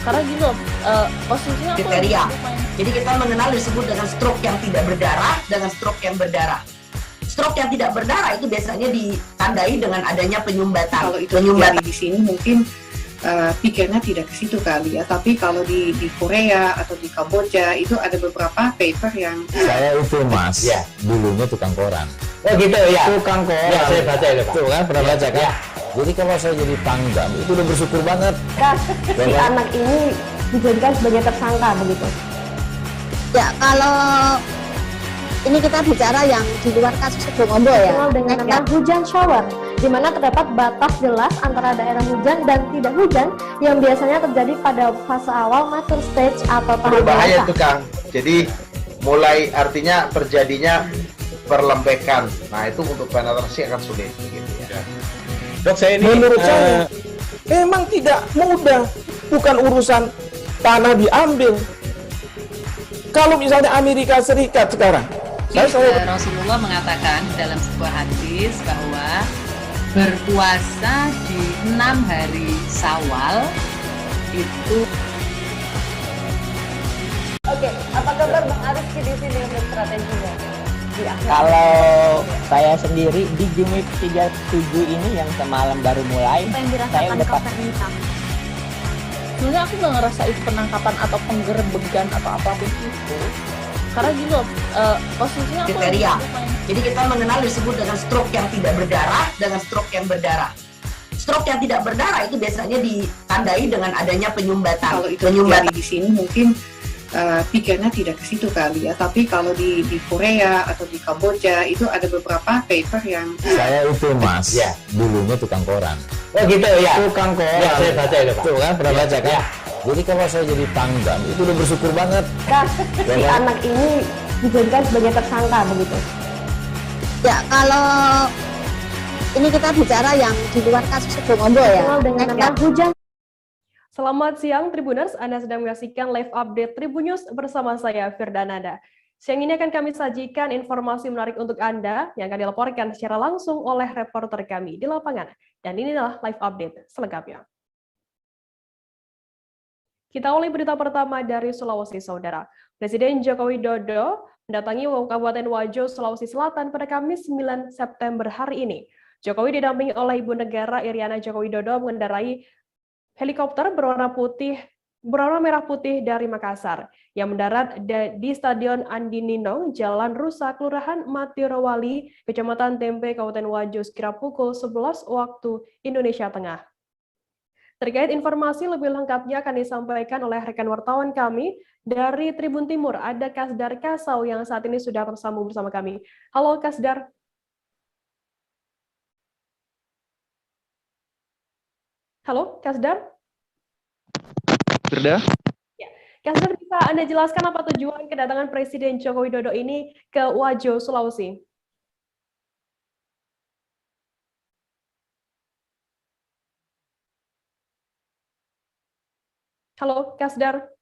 Karena gini loh, posisinya aku kriteria. Jadi kita mengenal disebut dengan stroke yang tidak berdarah dengan stroke yang berdarah. Stroke yang tidak berdarah itu biasanya ditandai dengan adanya penyumbatan. Kalau itu terjadi di sini mungkin pikirnya tidak ke situ kali ya, tapi kalau di Korea atau di Kamboja itu ada beberapa paper yang saya itu mas, ya, dulunya tukang koran. Oh gitu ya. Tukang koran. Ya, saya baca itu Pak. Tuh kan pernah baca kan? Ya. Jadi kalau saya jadi pangdam itu udah bersyukur banget. Si anak ini dijadikan sebagai tersangka begitu. Ya, kalau ini kita bicara yang di luar kasus Bongombo ya. Dikenal dengan nama hujan shower, di mana terdapat batas jelas antara daerah hujan dan tidak hujan yang biasanya terjadi pada fase awal mature stage atau tahap berbahaya dewasa. itu Kang. Jadi mulai artinya terjadinya perlembekan. Nah itu untuk penetrasi akan sulit gitu ya. Dok, saya ini menurut saya memang tidak mudah, bukan urusan tanah diambil. Kalau misalnya Amerika Serikat sekarang, Rasulullah mengatakan dalam sebuah hadis bahwa berpuasa di 6 hari Syawal itu. Oke, apa kabar Bang Aris di sini dengan strateginya? Kalau saya sendiri di Jumit 37 ini yang semalam baru mulai, Apa yang saya dirasakan udah Kapten Nita? sebenarnya aku nggak ngerasa itu penangkapan atau penggerbegan atau apapun itu. Karena gini loh, posisinya aku Kriteria. Jadi kita mengenal disebut dengan stroke yang tidak berdarah dengan stroke yang berdarah. Stroke yang tidak berdarah itu biasanya ditandai dengan adanya penyumbatan. kalau itu terjadi di sini mungkin pikirnya tidak ke situ kali ya, tapi kalau di Korea atau di Kamboja itu ada beberapa paper yang Saya itu mas, Ya. dulunya tukang koran. Oh gitu ya. Tukang koran. Ya, saya baca itu Pak. Tuh kan pernah Ya. baca kan? Ya. Jadi kalau saya jadi pangdam itu udah bersyukur banget. Si anak ini dijadikan sebagai tersangka begitu. Ya, kalau ini kita bicara yang di luar kasus Bongombo ya. Dikenal dengan nama hujan. Selamat siang Tribuners, Anda sedang menyaksikan live update Tribun News bersama saya Firdanada. Siang ini akan kami sajikan informasi menarik untuk Anda yang akan dilaporkan secara langsung oleh reporter kami di lapangan. Dan inilah live update selengkapnya. Kita awali berita pertama dari Sulawesi, Saudara. Presiden Joko Widodo mendatangi Kabupaten Wajo, Sulawesi Selatan pada Kamis 9 September hari ini. Jokowi didampingi oleh Ibu Negara Iriana Joko Widodo mengendarai helikopter berwarna merah putih dari Makassar yang mendarat di Stadion Andi Ninong, Jalan Rusak, Kelurahan Matirowali, Kecamatan Tempe, Kabupaten Wajo, sekira pukul 11 waktu Indonesia Tengah. Terkait informasi lebih lengkapnya akan disampaikan oleh rekan wartawan kami dari Tribun Timur. Ada Kasdar Kasau yang saat ini sudah tersambung bersama kami. Halo Kasdar. Halo, Kasdar? Firda? Ya. Kasdar, bisa Anda jelaskan apa tujuan kedatangan Presiden Joko Widodo ini ke Wajo, Sulawesi? Halo, Kasdar?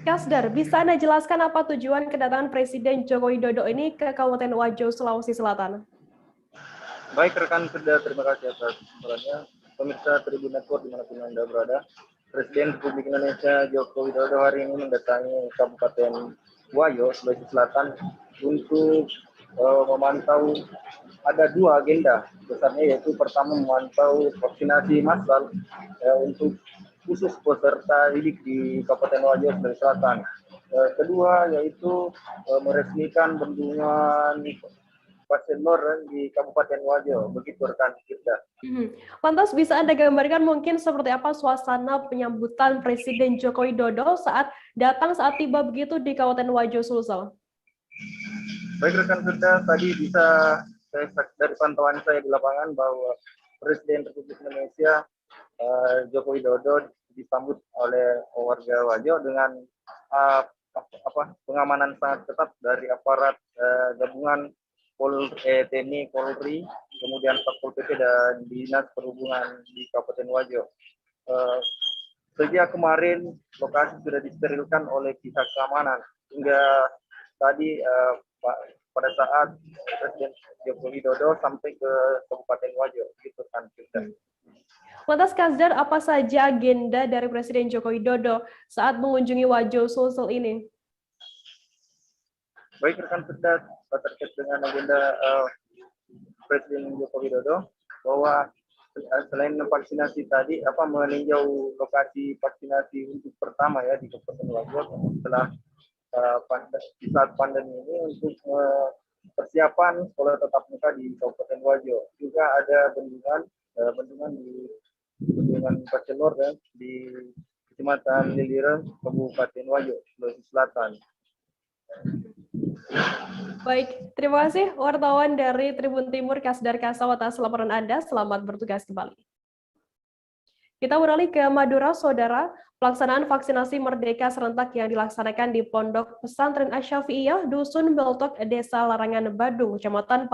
Kasdar, bisa Anda jelaskan apa tujuan kedatangan Presiden Joko Widodo ini ke Kabupaten Wajo, Sulawesi Selatan? Baik rekan Firda, terima kasih atas kesempatannya. Pemirsa Tribun Network dimanapun Anda berada, Presiden Republik Indonesia Joko Widodo hari ini mendatangi Kabupaten Wajo, Sulawesi Selatan untuk memantau, ada dua agenda besarnya, yaitu pertama memantau vaksinasi massal untuk khusus peserta didik di Kabupaten Wajo, Sulawesi Selatan. Kedua yaitu meresmikan bendungan pasien Lor di Kabupaten Wajo. Begitu rekan kita. Lantas bisa Anda gambarkan mungkin seperti apa suasana penyambutan Presiden Joko Widodo saat tiba begitu di Kabupaten Wajo, Sulsel? Baik rekan Firda, tadi bisa dari pantauan saya di lapangan bahwa Presiden Republik Indonesia Joko Widodo disambut oleh warga Wajo dengan pengamanan sangat ketat dari aparat gabungan TNI, Polri, kemudian Satpol PP dan Dinas Perhubungan di Kabupaten Wajo. Sejak kemarin lokasi sudah disterilkan oleh pihak keamanan hingga tadi pada saat Presiden Joko Widodo sampai ke Kabupaten Wajo, gitu kan. Lantas Kasdar, apa saja agenda dari Presiden Joko Widodo saat mengunjungi Wajo Sulsel ini? Baik rekan Firda, terkait dengan agenda Presiden Joko Widodo bahwa selain vaksinasi tadi, meninjau lokasi vaksinasi untuk pertama ya di Kabupaten Wajo setelah di saat pandemi ini untuk persiapan sekolah tatap muka di Kabupaten Wajo. Juga ada bendungan di Bendungan Pacelor dan di Kecamatan Liliran, Kabupaten Wajo, Sulawesi Selatan. Baik, terima kasih wartawan dari Tribun Timur Kasdar Kasau atas laporan Anda. Selamat bertugas kembali. Kita beralih ke Madura, Saudara. Pelaksanaan vaksinasi Merdeka serentak yang dilaksanakan di Pondok Pesantren Asy-Syafi'iyah, Dusun Beltok, Desa Larangan Badung, Kecamatan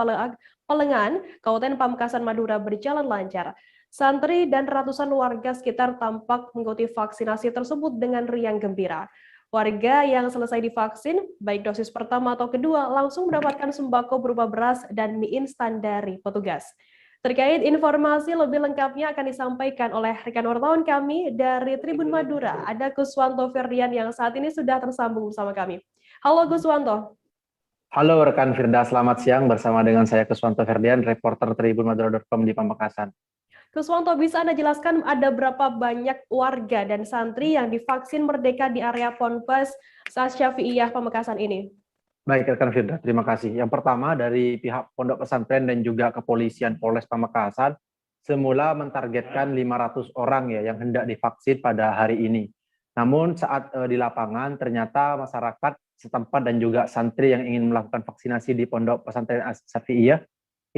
Pelengan, Kabupaten Pamekasan, Madura berjalan lancar. Santri dan ratusan warga sekitar tampak mengikuti vaksinasi tersebut dengan riang gembira. Warga yang selesai divaksin, baik dosis pertama atau kedua, langsung mendapatkan sembako berupa beras dan mie instan dari petugas. Terkait informasi lebih lengkapnya akan disampaikan oleh rekan wartawan kami dari Tribun Madura. Ada Guswanto Ferdian yang saat ini sudah tersambung bersama kami. Halo Guswanto. Halo rekan Firda, selamat siang bersama dengan saya Guswanto Ferdian, reporter Tribunmadura.com di Pamekasan. Guswanto, bisa Anda jelaskan ada berapa banyak warga dan santri yang divaksin Merdeka di area Ponpes Asy-Syafi'iyah Pamekasan ini? Baik rekan Firda, terima kasih. Yang pertama dari pihak Pondok Pesantren dan juga Kepolisian Polres Pamekasan semula mentargetkan 500 orang ya yang hendak divaksin pada hari ini. Namun saat di lapangan ternyata masyarakat setempat dan juga santri yang ingin melakukan vaksinasi di Pondok Pesantren Asy-Syafi'iyah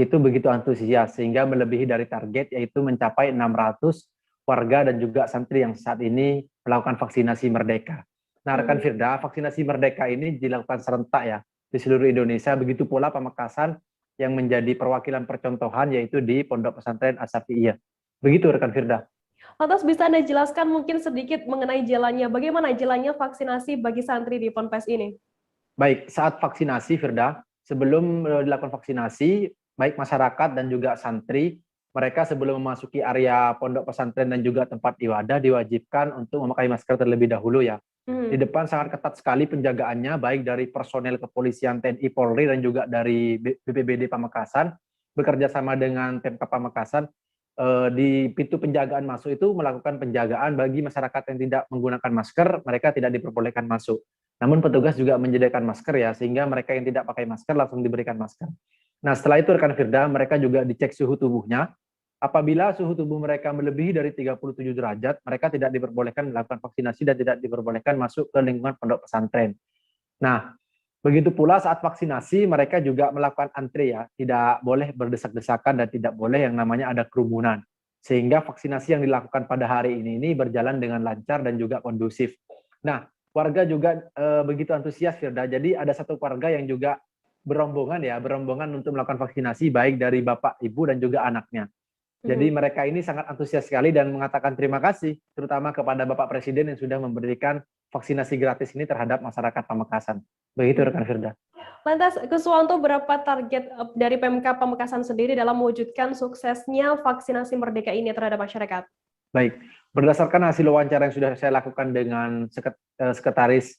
itu begitu antusias sehingga melebihi dari target, yaitu mencapai 600 warga dan juga santri yang saat ini melakukan vaksinasi Merdeka. Nah rekan Firda, vaksinasi Merdeka ini dilakukan serentak ya di seluruh Indonesia, begitu pula Pamekasan yang menjadi perwakilan percontohan yaitu di Pondok Pesantren Asy-Syafi'iyah. Begitu rekan Firda. Lantas bisa Anda jelaskan mungkin sedikit mengenai jalannya, bagaimana jalannya vaksinasi bagi santri di Ponpes ini? Baik, saat vaksinasi Firda, sebelum dilakukan vaksinasi, baik masyarakat dan juga santri, mereka sebelum memasuki area pondok pesantren dan juga tempat ibadah diwajibkan untuk memakai masker terlebih dahulu ya. Di depan sangat ketat sekali penjagaannya, baik dari personel kepolisian TNI Polri dan juga dari BPBD Pamekasan, bekerja sama dengan Pemkab Pamekasan, di pintu penjagaan masuk itu melakukan penjagaan bagi masyarakat yang tidak menggunakan masker, mereka tidak diperbolehkan masuk. Namun petugas juga menyediakan masker ya, sehingga mereka yang tidak pakai masker langsung diberikan masker. Nah setelah itu rekan Firda, mereka juga dicek suhu tubuhnya. Apabila suhu tubuh mereka melebihi dari 37 derajat, mereka tidak diperbolehkan melakukan vaksinasi dan tidak diperbolehkan masuk ke lingkungan pondok pesantren. Nah, begitu pula saat vaksinasi mereka juga melakukan antri ya, tidak boleh berdesak-desakan dan tidak boleh yang namanya ada kerumunan. Sehingga vaksinasi yang dilakukan pada hari ini berjalan dengan lancar dan juga kondusif. Nah, warga juga begitu antusias Firda. Jadi ada satu warga yang juga berombongan untuk melakukan vaksinasi baik dari bapak, ibu dan juga anaknya. Jadi mereka ini sangat antusias sekali dan mengatakan terima kasih terutama kepada Bapak Presiden yang sudah memberikan vaksinasi gratis ini terhadap masyarakat Pamekasan. Begitu rekan Firda. Lantas Guswanto, berapa target dari Pemkab Pamekasan sendiri dalam mewujudkan suksesnya vaksinasi Merdeka ini terhadap masyarakat? Baik, berdasarkan hasil wawancara yang sudah saya lakukan dengan Sekretaris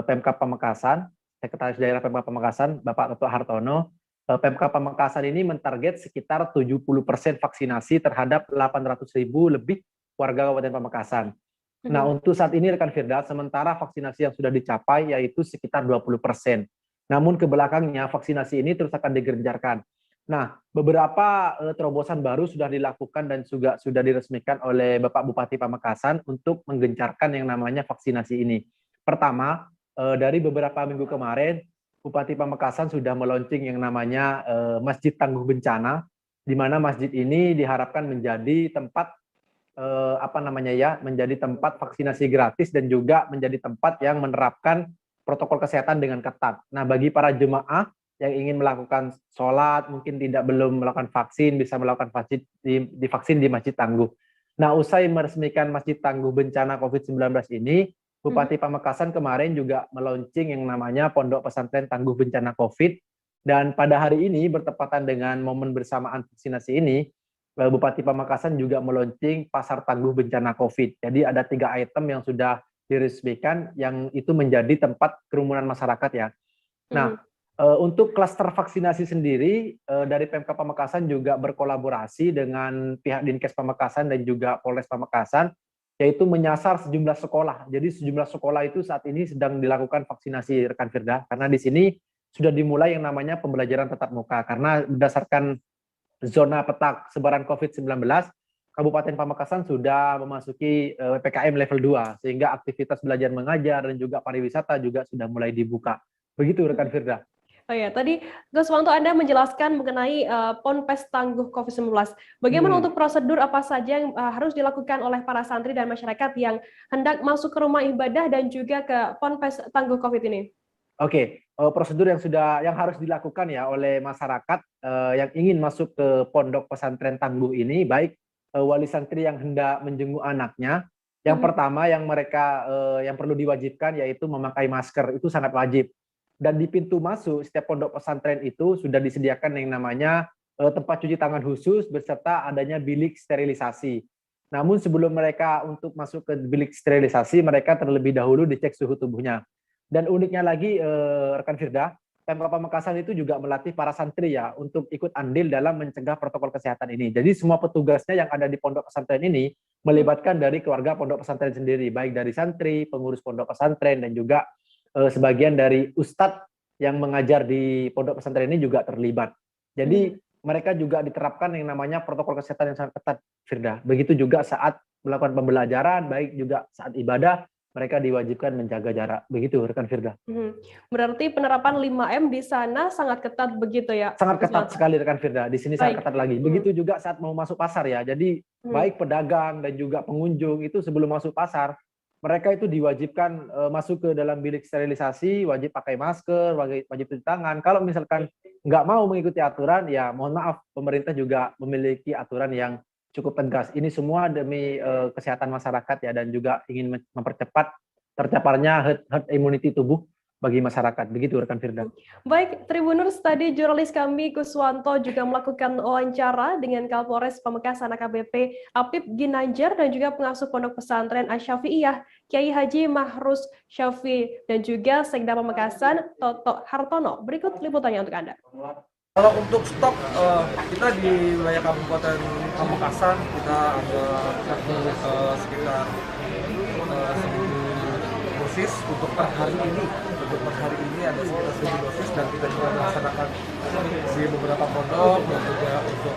Pemkab Pamekasan, Sekretaris Daerah Pemkab Pamekasan, Bapak Toto Hartono, Pemkab Pamekasan ini mentarget sekitar 70% vaksinasi terhadap 800.000 lebih warga Kabupaten Pamekasan. Nah, untuk saat ini rekan Firda, sementara vaksinasi yang sudah dicapai yaitu sekitar 20%. Namun ke belakangnya vaksinasi ini terus akan digencarkan. Nah, beberapa terobosan baru sudah dilakukan dan juga sudah diresmikan oleh Bapak Bupati Pamekasan untuk menggencarkan yang namanya vaksinasi ini. Pertama, dari beberapa minggu kemarin, Bupati Pamekasan sudah meluncing yang namanya Masjid Tangguh Bencana, di mana masjid ini diharapkan menjadi tempat menjadi tempat vaksinasi gratis dan juga menjadi tempat yang menerapkan protokol kesehatan dengan ketat. Nah, bagi para jemaah yang ingin melakukan sholat, mungkin belum melakukan vaksin, bisa melakukan divaksin di Masjid Tangguh. Nah, usai meresmikan Masjid Tangguh Bencana COVID-19 ini, Bupati Pamekasan kemarin juga meluncing yang namanya Pondok Pesantren Tangguh Bencana COVID, dan pada hari ini bertepatan dengan momen bersamaan vaksinasi ini, Bupati Pamekasan juga meluncing Pasar Tangguh Bencana COVID. Jadi ada 3 item yang sudah diresmikan yang itu menjadi tempat kerumunan masyarakat ya. Nah, untuk klaster vaksinasi sendiri dari Pemkab Pamekasan juga berkolaborasi dengan pihak Dinkes Pamekasan dan juga Polres Pamekasan, yaitu menyasar sejumlah sekolah. Jadi sejumlah sekolah itu saat ini sedang dilakukan vaksinasi, rekan Firda, karena di sini sudah dimulai yang namanya pembelajaran tatap muka. Karena berdasarkan zona peta sebaran COVID-19, Kabupaten Pamekasan sudah memasuki PPKM level 2, sehingga aktivitas belajar mengajar dan juga pariwisata juga sudah mulai dibuka. Begitu rekan Firda. Oh ya, tadi Guswanto Anda menjelaskan mengenai Ponpes Tangguh COVID-19. Bagaimana untuk prosedur apa saja yang harus dilakukan oleh para santri dan masyarakat yang hendak masuk ke rumah ibadah dan juga ke Ponpes Tangguh COVID ini? Oke, prosedur yang harus dilakukan ya oleh masyarakat yang ingin masuk ke Pondok Pesantren Tangguh ini, baik wali santri yang hendak menjenguk anaknya. Yang pertama yang yang perlu diwajibkan yaitu memakai masker, itu sangat wajib. Dan di pintu masuk setiap pondok pesantren itu sudah disediakan yang namanya tempat cuci tangan khusus beserta adanya bilik sterilisasi. Namun sebelum mereka untuk masuk ke bilik sterilisasi, mereka terlebih dahulu dicek suhu tubuhnya. Dan uniknya lagi, rekan Firda, Pemkab Pamekasan itu juga melatih para santri ya untuk ikut andil dalam mencegah protokol kesehatan ini. Jadi semua petugasnya yang ada di pondok pesantren ini melibatkan dari keluarga pondok pesantren sendiri, baik dari santri, pengurus pondok pesantren, dan juga sebagian dari ustadz yang mengajar di pondok pesantren ini juga terlibat. Jadi mereka juga diterapkan yang namanya protokol kesehatan yang sangat ketat, Firda. Begitu juga saat melakukan pembelajaran, baik juga saat ibadah, mereka diwajibkan menjaga jarak. Begitu, rekan Firda. Berarti penerapan 5M di sana sangat ketat begitu ya? Sangat ketat sekali, rekan Firda. Di sini sangat ketat lagi. Begitu juga saat mau masuk pasar ya. Jadi baik pedagang dan juga pengunjung itu sebelum masuk pasar, mereka itu diwajibkan masuk ke dalam bilik sterilisasi, wajib pakai masker, wajib cuci tangan. Kalau misalkan nggak mau mengikuti aturan, ya mohon maaf, pemerintah juga memiliki aturan yang cukup tegas. Ini semua demi kesehatan masyarakat ya, dan juga ingin mempercepat tercaparnya herd immunity tubuh bagi masyarakat. Begitu rekan Firda. Baik, Tribuners, tadi jurnalis kami Guswanto juga melakukan wawancara dengan Kapolres Pamekasan AKBP Apip Ginanjar dan juga pengasuh Pondok Pesantren Asy-Syafi'iyah Kiai Haji Mahrus Syafi dan juga Sekda Pamekasan Toto Hartono. Berikut liputannya untuk Anda. Kalau untuk stok, kita di wilayah Kabupaten Pamekasan kita ada sekitar 1.000 dosis untuk per hari ini. Untuk per hari ini ada sekitar 1.000 dosis, dan kita juga melaksanakan di beberapa pondok dan juga untuk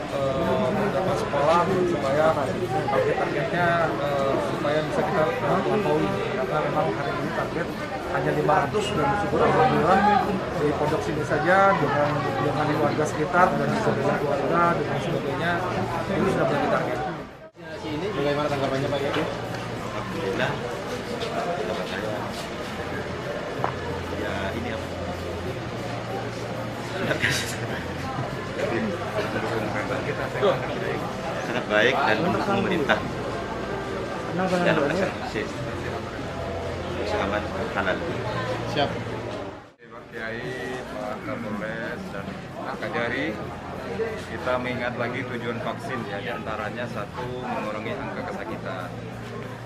beberapa sekolah supaya target-targetnya supaya bisa kita lampaui, karena memang hari ini target hanya 500 dan syukur alhamdulillah di pondok sini saja dengan warga sekitar dan dengan keluarga dan sebagainya ini sudah menjadi target. Ini bagaimana tanggapannya Pak Yudi? Alhamdulillah, tanggapan saya ya ini apa? Sangat baik dan mendukung pemerintah dalam melaksanakan selamat halal. Siap. Pak Kiai, Pak Kapolres, dan Pak Kajari, kita mengingat lagi tujuan vaksin ya, diantaranya satu, mengurangi angka kesakitan,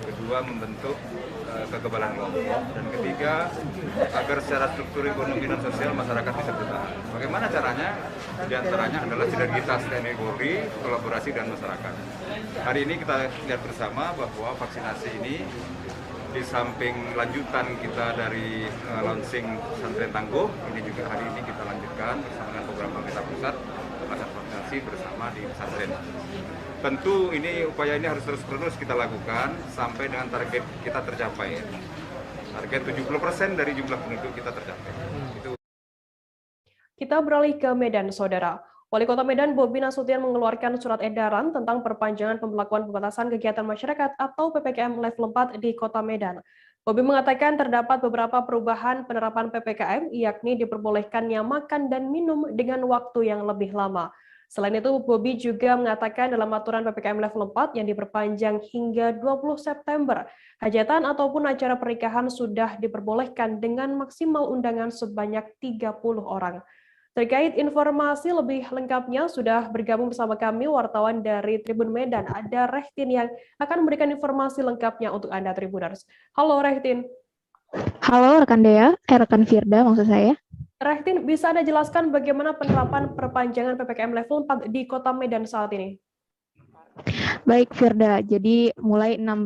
kedua, membentuk kekebalan kelompok, dan ketiga, agar secara struktur ekonomi dan sosial masyarakat bisa bertahan. Bagaimana caranya? Diantaranya adalah sinergitas TNI Polri, kolaborasi dan masyarakat. Hari ini kita lihat bersama bahwa vaksinasi ini di samping lanjutan kita dari launching pesantren Tangguh, ini juga hari ini kita lanjutkan bersama dengan program pemerintah pusat melaksanakan vaksinasi bersama di pesantren. Tentu ini upaya ini harus terus kita lakukan sampai dengan target kita tercapai. Target 70% dari jumlah penduduk kita tercapai. Itu Kita beralih ke Medan, Saudara. Wali Kota Medan Bobi Nasution mengeluarkan surat edaran tentang perpanjangan pemberlakuan pembatasan kegiatan masyarakat atau PPKM level 4 di Kota Medan. Bobi mengatakan terdapat beberapa perubahan penerapan PPKM, yakni diperbolehkannya makan dan minum dengan waktu yang lebih lama. Selain itu, Bobi juga mengatakan dalam aturan PPKM level 4 yang diperpanjang hingga 20 September, hajatan ataupun acara pernikahan sudah diperbolehkan dengan maksimal undangan sebanyak 30 orang. Terkait informasi lebih lengkapnya, sudah bergabung bersama kami wartawan dari Tribun Medan. Ada Rehtin yang akan memberikan informasi lengkapnya untuk Anda Tribuners. Halo Rehtin. Halo rekan Dea, rekan Firda maksud saya. Rehtin, bisa Anda jelaskan bagaimana penerapan perpanjangan PPKM level 4 di Kota Medan saat ini? Baik Firda, jadi mulai 6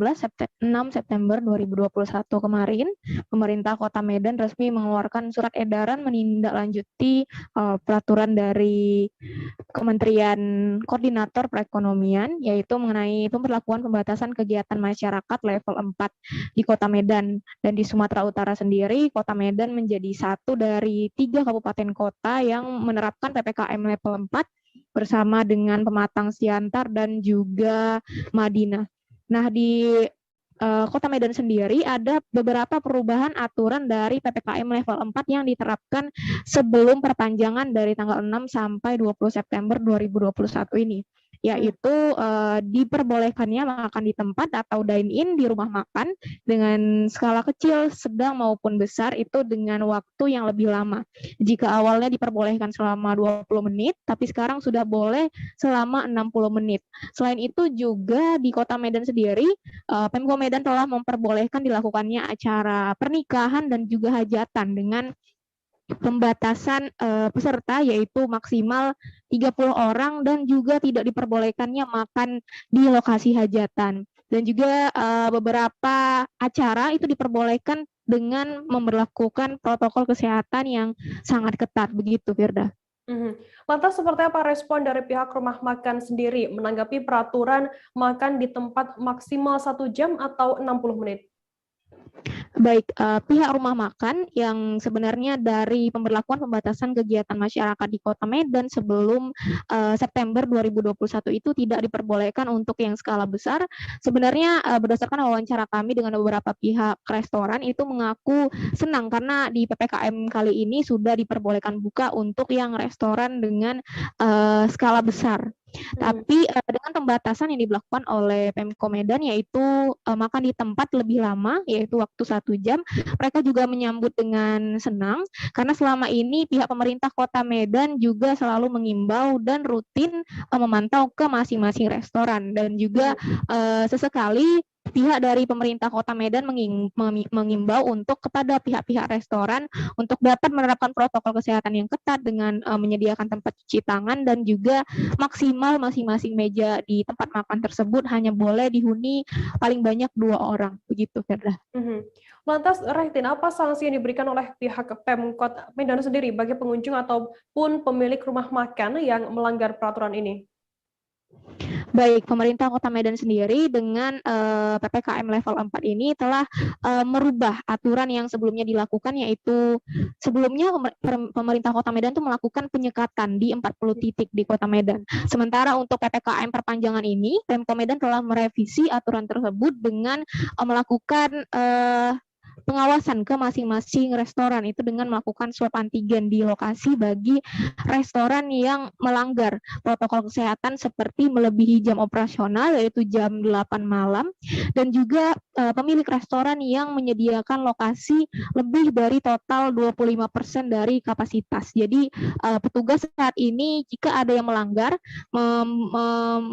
September 2021 kemarin, pemerintah Kota Medan resmi mengeluarkan surat edaran menindaklanjuti peraturan dari Kementerian Koordinator Perekonomian, yaitu mengenai pemberlakuan pembatasan kegiatan masyarakat level 4 di Kota Medan. Dan di Sumatera Utara sendiri, Kota Medan menjadi satu dari 3 kabupaten kota yang menerapkan PPKM level 4 bersama dengan Pematang Siantar dan juga Madinah. Nah, di Kota Medan sendiri ada beberapa perubahan aturan dari PPKM level 4 yang diterapkan sebelum perpanjangan dari tanggal 6 sampai 20 September 2021 ini, yaitu diperbolehkannya makan di tempat atau dine-in di rumah makan dengan skala kecil, sedang maupun besar itu dengan waktu yang lebih lama. Jika awalnya diperbolehkan selama 20 menit, tapi sekarang sudah boleh selama 60 menit. Selain itu juga di Kota Medan sendiri, Pemko Medan telah memperbolehkan dilakukannya acara pernikahan dan juga hajatan dengan pembatasan peserta yaitu maksimal 30 orang dan juga tidak diperbolehkannya makan di lokasi hajatan. Dan juga beberapa acara itu diperbolehkan dengan memberlakukan protokol kesehatan yang sangat ketat, begitu Firda. Lantas seperti apa respon dari pihak rumah makan sendiri menanggapi peraturan makan di tempat maksimal 1 jam atau 60 menit? Baik, pihak rumah makan yang sebenarnya dari pemberlakuan pembatasan kegiatan masyarakat di Kota Medan sebelum September 2021 itu tidak diperbolehkan untuk yang skala besar. Sebenarnya berdasarkan wawancara kami dengan beberapa pihak restoran itu mengaku senang karena di PPKM kali ini sudah diperbolehkan buka untuk yang restoran dengan skala besar. Tapi dengan pembatasan yang diberlakukan oleh Pemko Medan yaitu makan di tempat lebih lama yaitu waktu 1 jam, mereka juga menyambut dengan senang karena selama ini pihak pemerintah Kota Medan juga selalu mengimbau dan rutin memantau ke masing-masing restoran dan juga sesekali pihak dari pemerintah Kota Medan mengimbau untuk kepada pihak-pihak restoran untuk dapat menerapkan protokol kesehatan yang ketat dengan menyediakan tempat cuci tangan dan juga maksimal masing-masing meja di tempat makan tersebut hanya boleh dihuni paling banyak 2 orang, begitu Firda. Lantas Rehtin, apa sanksi yang diberikan oleh pihak Pemkot Medan sendiri bagi pengunjung ataupun pemilik rumah makan yang melanggar peraturan ini? Baik, pemerintah Kota Medan sendiri dengan PPKM level 4 ini telah merubah aturan yang sebelumnya dilakukan, yaitu sebelumnya pemerintah Kota Medan itu melakukan penyekatan di 40 titik di Kota Medan. Sementara untuk PPKM perpanjangan ini, Pemko Medan telah merevisi aturan tersebut dengan melakukan pengawasan ke masing-masing restoran itu dengan melakukan swab antigen di lokasi bagi restoran yang melanggar protokol kesehatan seperti melebihi jam operasional yaitu jam 8 malam dan juga pemilik restoran yang menyediakan lokasi lebih dari total 25% dari kapasitas. Jadi petugas saat ini jika ada yang melanggar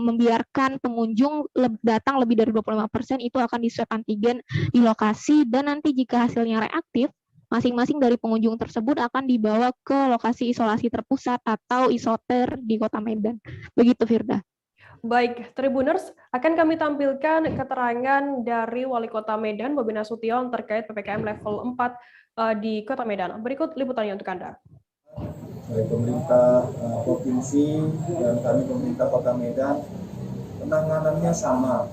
membiarkan pengunjung datang lebih dari 25% itu akan di swab antigen di lokasi dan nanti jika hasilnya reaktif, masing-masing dari pengunjung tersebut akan dibawa ke lokasi isolasi terpusat atau isoter di Kota Medan. Begitu Firda. Baik, Tribuners, akan kami tampilkan keterangan dari Wali Kota Medan, Bobi Nasution, terkait PPKM level 4 di Kota Medan. Berikut liputannya untuk Anda. Baik pemerintah provinsi dan kami pemerintah Kota Medan, penanganannya sama,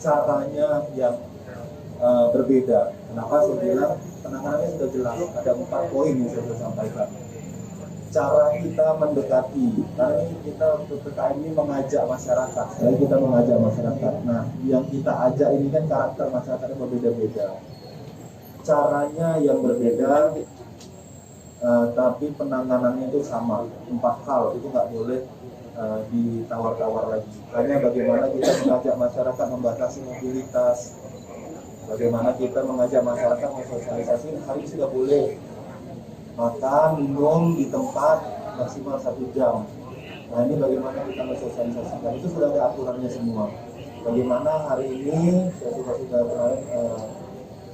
caranya yang berbeda. Kenapa saya bilang penanganannya sudah jelas, ada 4 poin yang saya sudah sampaikan. cara kita mendekati, karena ini kita untuk PKM ini mengajak masyarakat, jadi kita mengajak masyarakat. Nah, yang kita ajak ini kan karakter masyarakatnya berbeda-beda, caranya yang berbeda, tapi penanganannya itu sama. 4 hal itu nggak boleh ditawar-tawar lagi. Hanya bagaimana kita mengajak masyarakat membatasi mobilitas, bagaimana kita mengajak masyarakat mensosialisasi hari ini sudah boleh makan, minum di tempat maksimal 1 jam. Nah, ini bagaimana kita mensosialisasikan, itu sudah ada aturannya semua. Bagaimana hari ini sudah kemarin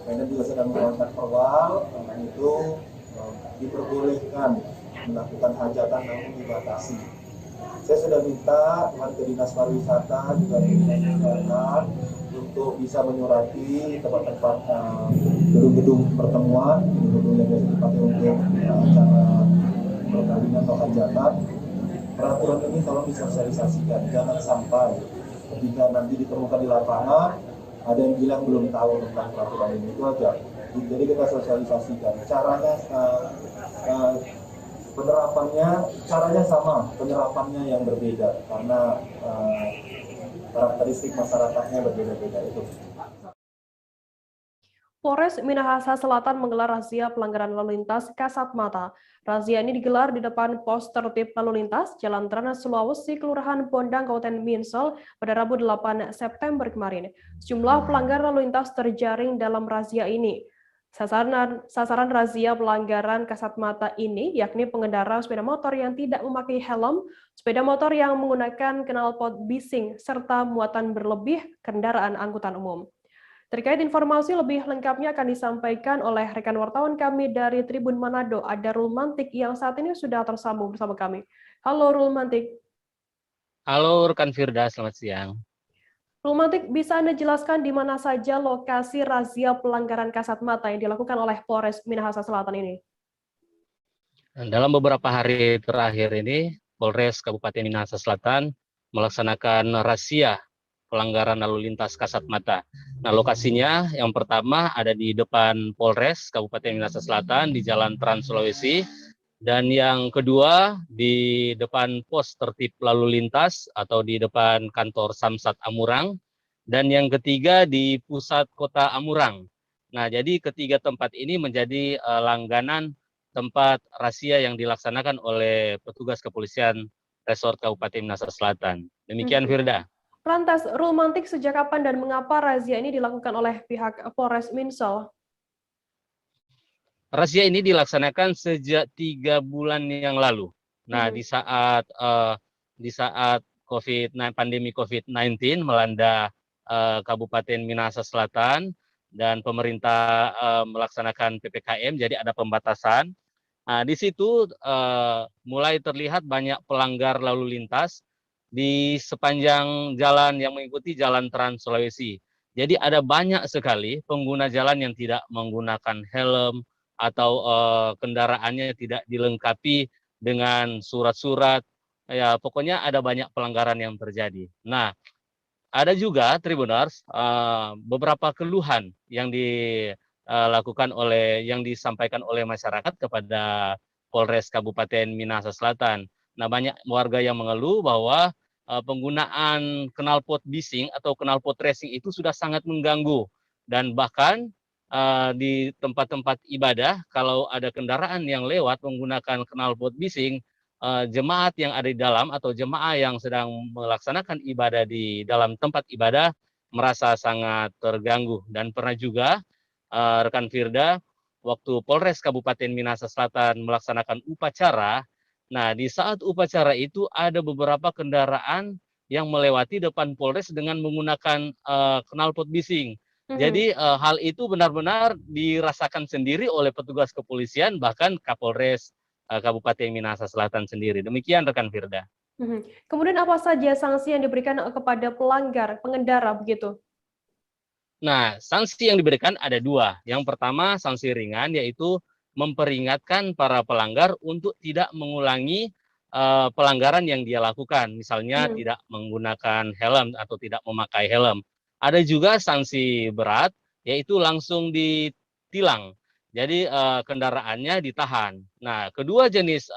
Medan juga sedang melakukan perwal, karena itu diperbolehkan melakukan hajatan namun dibatasi. Saya sudah minta ke Dinas Pariwisata juga Dinas Kesehatan untuk bisa menyurati tempat-tempat gedung-gedung pertemuan, gedung-gedung yang biasa dipakai untuk acara perkawinan atau hajatan. Peraturan ini tolong disosialisasikan, jangan sampai ketika nanti ditemukan di lapangan ada yang bilang belum tahu tentang peraturan ini, itu aja. Jadi kita sosialisasikan. Caranya caranya sama, penerapannya yang berbeda karena karakteristik masyarakatnya berbeda-beda itu. Polres Minahasa Selatan menggelar razia pelanggaran lalu lintas kasat mata. Razia ini digelar di depan pos tertib lalu lintas Jalan Trans Sulawesi, Kelurahan Pondang, Kabupaten Minsel pada Rabu 8 September kemarin. Sejumlah pelanggar lalu lintas terjaring dalam razia ini. Sasaran razia pelanggaran kasat mata ini yakni pengendara sepeda motor yang tidak memakai helm, sepeda motor yang menggunakan knalpot bising, serta muatan berlebih kendaraan angkutan umum. Terkait informasi lebih lengkapnya akan disampaikan oleh rekan wartawan kami dari Tribun Manado, ada Rul Mantik yang saat ini sudah tersambung bersama kami. Halo Rul Mantik. Halo rekan Firda, selamat siang. Rul Mantik, bisa Anda jelaskan di mana saja lokasi razia pelanggaran kasat mata yang dilakukan oleh Polres Minahasa Selatan ini? Dalam beberapa hari terakhir ini, Polres Kabupaten Minahasa Selatan melaksanakan razia pelanggaran lalu lintas kasat mata. Nah, lokasinya yang pertama ada di depan Polres Kabupaten Minahasa Selatan di Jalan Trans Sulawesi, dan yang kedua di depan pos tertib lalu lintas atau di depan kantor Samsat Amurang, dan yang ketiga di pusat kota Amurang. Nah, jadi ketiga tempat ini menjadi langganan tempat razia yang dilaksanakan oleh petugas kepolisian Resort Kabupaten Minahasa Selatan. Demikian Firda. Lantas, Rul Mantik, sejak kapan dan mengapa razia ini dilakukan oleh pihak Polres Minsel? Razia ini dilaksanakan sejak 3 bulan yang lalu. Nah, di saat pandemi COVID-19 melanda Kabupaten Minahasa Selatan dan pemerintah melaksanakan PPKM, jadi ada pembatasan. Nah, di situ mulai terlihat banyak pelanggar lalu lintas di sepanjang jalan yang mengikuti Jalan Trans Sulawesi. Jadi ada banyak sekali pengguna jalan yang tidak menggunakan helm atau kendaraannya tidak dilengkapi dengan surat-surat. Ya, pokoknya ada banyak pelanggaran yang terjadi. Nah, ada juga Tribuners beberapa keluhan yang disampaikan oleh masyarakat kepada Polres Kabupaten Minahasa Selatan. Nah, banyak warga yang mengeluh bahwa penggunaan knalpot bising atau knalpot racing itu sudah sangat mengganggu, dan bahkan di tempat-tempat ibadah kalau ada kendaraan yang lewat menggunakan knalpot bising, jemaat yang ada di dalam atau jemaah yang sedang melaksanakan ibadah di dalam tempat ibadah merasa sangat terganggu. Dan pernah juga rekan Firda, waktu Polres Kabupaten Minahasa Selatan melaksanakan upacara. Nah, di saat upacara itu ada beberapa kendaraan yang melewati depan Polres dengan menggunakan knalpot bising. Jadi hal itu benar-benar dirasakan sendiri oleh petugas kepolisian, bahkan Kapolres Kabupaten Minahasa Selatan sendiri. Demikian rekan Firda. Kemudian apa saja sanksi yang diberikan kepada pelanggar, pengendara begitu? Nah, sanksi yang diberikan ada 2. Yang pertama sanksi ringan, yaitu memperingatkan para pelanggar untuk tidak mengulangi pelanggaran yang dia lakukan, misalnya tidak menggunakan helm atau tidak memakai helm. Ada juga sanksi berat, yaitu langsung ditilang. Jadi kendaraannya ditahan. Nah, kedua jenis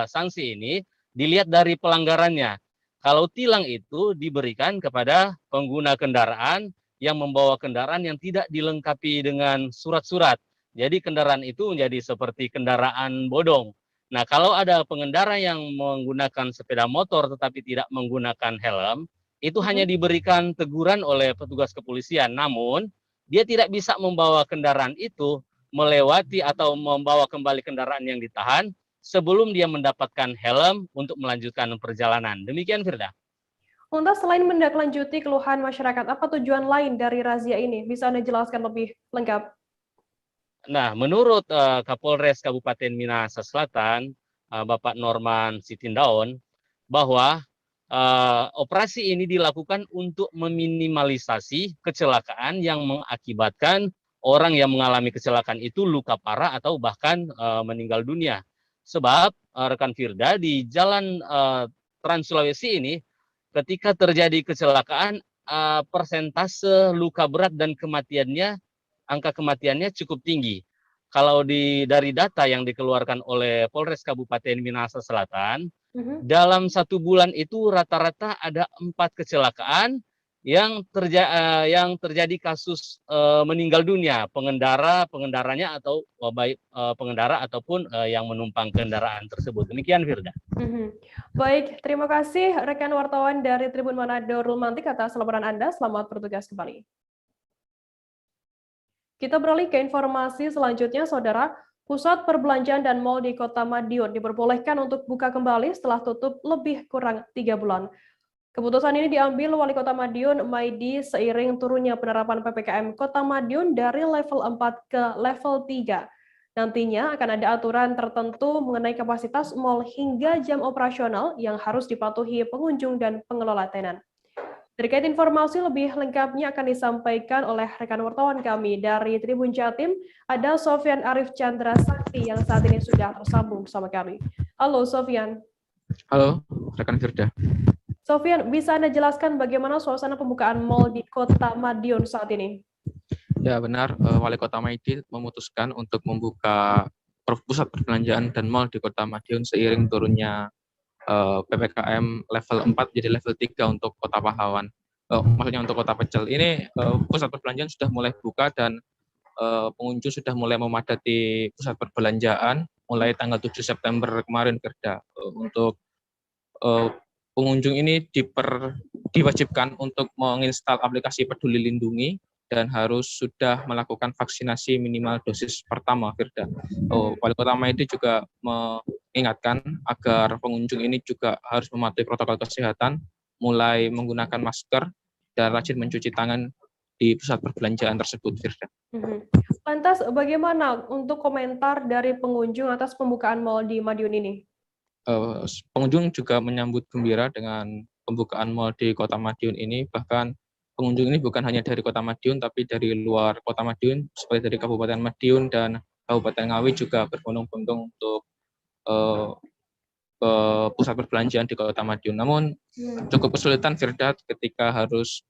sanksi ini dilihat dari pelanggarannya. Kalau tilang itu diberikan kepada pengguna kendaraan yang membawa kendaraan yang tidak dilengkapi dengan surat-surat. Jadi kendaraan itu menjadi seperti kendaraan bodong. Nah, kalau ada pengendara yang menggunakan sepeda motor tetapi tidak menggunakan helm, itu hanya diberikan teguran oleh petugas kepolisian. Namun, dia tidak bisa membawa kendaraan itu melewati atau membawa kembali kendaraan yang ditahan sebelum dia mendapatkan helm untuk melanjutkan perjalanan. Demikian, Firda. Untas, selain menindaklanjuti keluhan masyarakat, apa tujuan lain dari razia ini? Bisa Anda jelaskan lebih lengkap? Nah, menurut Kapolres Kabupaten Minahasa Selatan, Bapak Norman Sitindaon, bahwa operasi ini dilakukan untuk meminimalisasi kecelakaan yang mengakibatkan orang yang mengalami kecelakaan itu luka parah atau bahkan meninggal dunia. Sebab rekan Firda, di jalan Trans Sulawesi ini ketika terjadi kecelakaan persentase luka berat dan kematiannya, angka kematiannya cukup tinggi. Kalau dari data yang dikeluarkan oleh Polres Kabupaten Minahasa Selatan, dalam 1 bulan itu rata-rata ada 4 kecelakaan yang terjadi kasus meninggal dunia, pengendaranya atau baik pengendara ataupun yang menumpang kendaraan tersebut. Demikian, Firda. Baik, terima kasih rekan wartawan dari Tribun Manado Romantik atas laporan Anda. Selamat bertugas kembali. Kita beralih ke informasi selanjutnya, Saudara. Pusat perbelanjaan dan mal di Kota Madiun diperbolehkan untuk buka kembali setelah tutup lebih kurang 3 bulan. Keputusan ini diambil Wali Kota Madiun, Maidi, seiring turunnya penerapan PPKM Kota Madiun dari level 4 ke level 3. Nantinya akan ada aturan tertentu mengenai kapasitas mal hingga jam operasional yang harus dipatuhi pengunjung dan pengelola tenan. Terkait informasi lebih lengkapnya akan disampaikan oleh rekan wartawan kami dari Tribun Jatim, ada Sofyan Arif Chandra Sakti yang saat ini sudah tersambung bersama kami. Halo Sofyan. Halo, rekan Firda. Sofyan, bisa Anda jelaskan bagaimana suasana pembukaan mal di Kota Madiun saat ini? Ya benar, Wali Kota Maidi memutuskan untuk membuka pusat perbelanjaan dan mal di Kota Madiun seiring turunnya PPKM level 4 jadi level 3 untuk Kota Pahlawan. Maksudnya untuk Kota Pecel. Ini pusat perbelanjaan sudah mulai buka dan pengunjung sudah mulai memadati pusat perbelanjaan mulai tanggal 7 September kemarin, Firda. Untuk pengunjung ini diwajibkan untuk menginstal aplikasi Peduli Lindungi dan harus sudah melakukan vaksinasi minimal dosis pertama, Firda. Wali Kota Maidi juga mengingatkan agar pengunjung ini juga harus mematuhi protokol kesehatan, mulai menggunakan masker dan rajin mencuci tangan di pusat perbelanjaan tersebut, Firda. Lantas, bagaimana untuk komentar dari pengunjung atas pembukaan mal di Madiun ini? Pengunjung juga menyambut gembira dengan pembukaan mal di Kota Madiun ini, bahkan pengunjung ini bukan hanya dari Kota Madiun, tapi dari luar Kota Madiun, seperti dari Kabupaten Madiun dan Kabupaten Ngawi juga berbondong-bondong untuk ke pusat perbelanjaan di Kota Madiun. Namun cukup kesulitan, Firda, ketika harus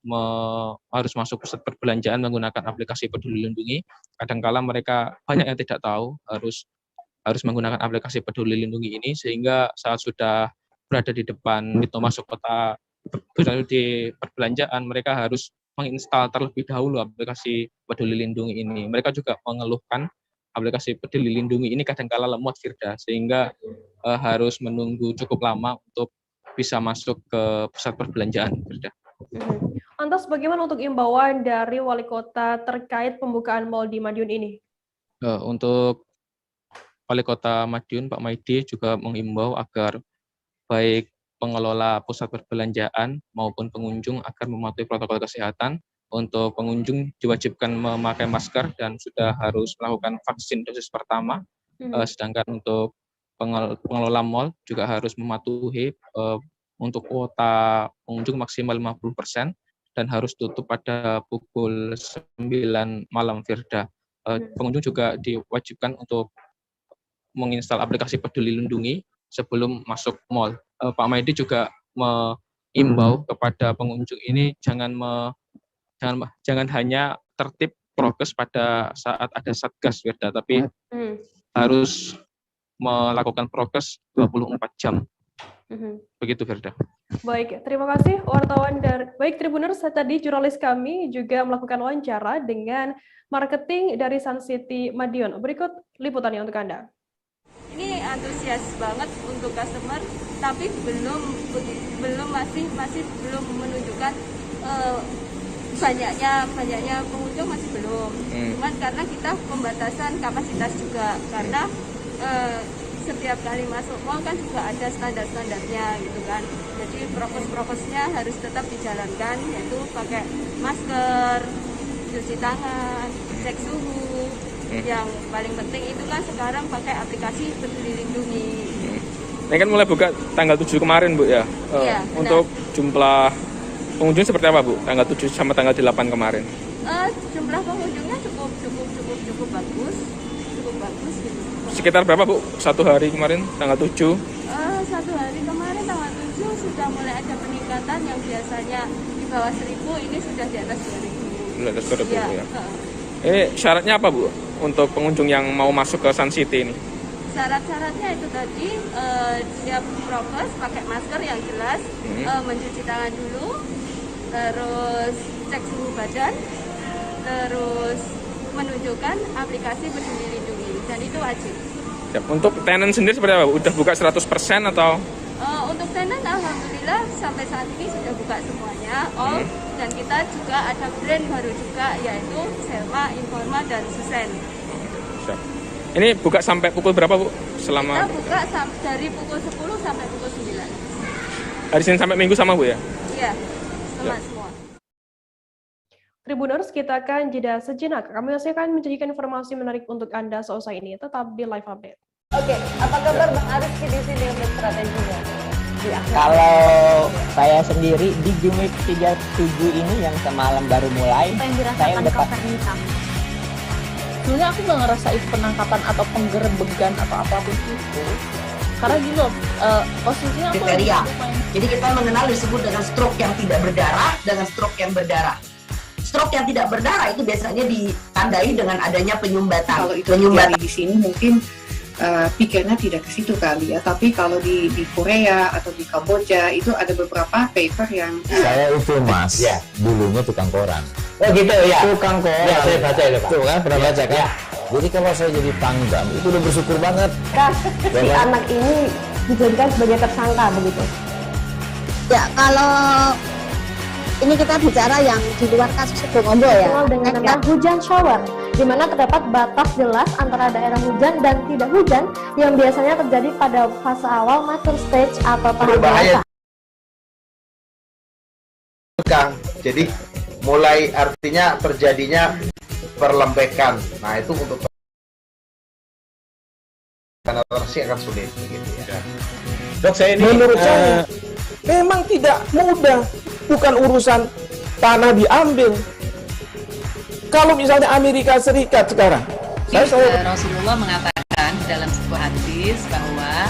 masuk pusat perbelanjaan menggunakan aplikasi Peduli Lindungi. Kadangkala mereka banyak yang tidak tahu harus menggunakan aplikasi Peduli Lindungi ini, sehingga saat sudah berada di depan pintu masuk kota di perbelanjaan, mereka harus menginstal terlebih dahulu aplikasi Peduli Lindungi ini. Mereka juga mengeluhkan aplikasi Peduli Lindungi ini kadangkala lemot, Firda, sehingga harus menunggu cukup lama untuk bisa masuk ke pusat perbelanjaan, Firda. Lantas bagaimana untuk imbauan dari Wali Kota terkait pembukaan mal di Madiun ini? Untuk Wali Kota Madiun, Pak Maidi, juga mengimbau agar baik pengelola pusat perbelanjaan maupun pengunjung agar mematuhi protokol kesehatan. Untuk pengunjung diwajibkan memakai masker dan sudah harus melakukan vaksin dosis pertama. Sedangkan untuk pengelola mal juga harus mematuhi untuk kuota pengunjung maksimal 50% dan harus tutup pada pukul 9 malam, Firda. Pengunjung juga diwajibkan untuk menginstal aplikasi Peduli Lindungi sebelum masuk mal. Pak Maidi juga mengimbau kepada pengunjung ini jangan hanya tertib prokes pada saat ada satgas, Firda, tapi harus melakukan prokes 24 jam. Begitu, Firda. Baik, terima kasih wartawan dari Tribuners. Tadi jurnalis kami juga melakukan wawancara dengan marketing dari Sun City Madiun. Berikut liputannya untuk Anda. Ini antusias banget untuk customer, tapi belum masih belum menunjukkan banyaknya pengunjung, masih belum. Cuman karena kita pembatasan kapasitas juga, karena setiap kali masuk mall kan juga ada standar-standarnya gitu kan. Jadi prokes-prokesnya harus tetap dijalankan, yaitu pakai masker, cuci tangan, cek suhu. Yang paling penting itu kan sekarang pakai aplikasi Peduli Lindungi. Ini kan mulai buka tanggal 7 kemarin, Bu, ya? Iya, untuk jumlah pengunjung seperti apa, Bu? Tanggal 7 sama tanggal 8 kemarin? Jumlah pengunjungnya cukup bagus. Cukup bagus gitu. Sekitar berapa, Bu? Satu hari kemarin, tanggal 7? Satu hari kemarin, tanggal 7, sudah mulai ada peningkatan yang biasanya di bawah 1.000, ini sudah di atas 2.000. Di atas 2.000, ya? Ini syaratnya apa, Bu? Untuk pengunjung yang mau masuk ke Sun City ini? Syarat-syaratnya itu tadi, siap prokes, pakai masker yang jelas, mencuci tangan dulu, terus cek suhu badan, terus menunjukkan aplikasi Peduli Lindungi, dan itu wajib. Ya, untuk tenan sendiri seperti apa? Udah buka 100% atau? Untuk tenan alhamdulillah sampai saat ini sudah buka semuanya, dan kita juga ada brand baru juga, yaitu Selma, Informa, dan Susen. Ini buka sampai pukul berapa, Bu? Selama kita buka dari pukul 10 sampai pukul 9. Hari Senin sampai Minggu sama, Bu, ya? Iya, sama semua. Tribuners, kita akan jeda sejenak. Kami masih akan menjanjikan informasi menarik untuk Anda seusai ini. Tetap di Live Update. Oke, apa kabar Bang Ariski di sini untuk strateginya? Kalau saya sendiri di Jumip 37 ini yang semalam baru mulai, saya udah sebenarnya aku nggak ngerasain penangkapan atau penggerebegan atau apapun itu, karena gini loh, posisinya aku kriteria. Jadi kita mengenal disebut dengan stroke yang tidak berdarah dengan stroke yang berdarah. Stroke yang tidak berdarah itu biasanya ditandai dengan adanya penyumbatan. Kalau itu terjadi di sini mungkin pikirnya tidak ke situ kali ya, tapi kalau di Korea atau di Kamboja itu ada beberapa paper yang saya itu Mas, dulunya tukang koran. Oh gitu ya. Tukang koran. Ya, saya baca itu, Pak. Tuh kan, pernah baca kan? Ya. Jadi kalau saya jadi Pangdam itu udah bersyukur banget. Si anak ini dijadikan sebagai tersangka begitu. Ya, kalau ini kita bicara yang di luar kasus Sebongombo ya. Dengan nama hujan shower, di mana terdapat batas jelas antara daerah hujan dan tidak hujan yang biasanya terjadi pada fase awal mature stage atau tahap dewasa. Jadi mulai artinya terjadinya perlembekan. Nah itu untuk penetrasi akan sulit gitu ya. Dok, saya ini menurut saya memang tidak mudah. Bukan urusan tanah diambil. Kalau misalnya Amerika Serikat sekarang, Rasulullah mengatakan dalam sebuah hadis bahwa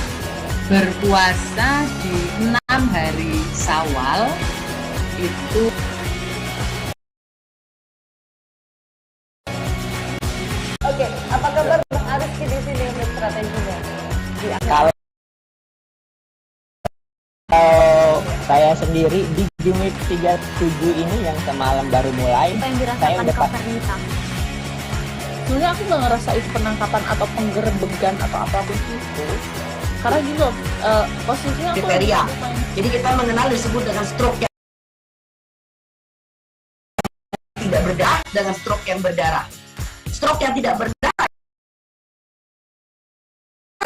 berpuasa di 6 hari Syawal itu Oke, apa kabar Bang Ariski di sini untuk strateginya? Kalau saya sendiri di Jumip 37 ini yang semalam baru mulai, saya udah sebenarnya aku nggak ngerasain penangkapan atau penggerebegan atau apapun itu, karena gini loh, posisinya kriteria. Jadi kita mengenal disebut dengan stroke yang tidak berdarah dengan stroke yang berdarah. Stroke yang tidak berdarah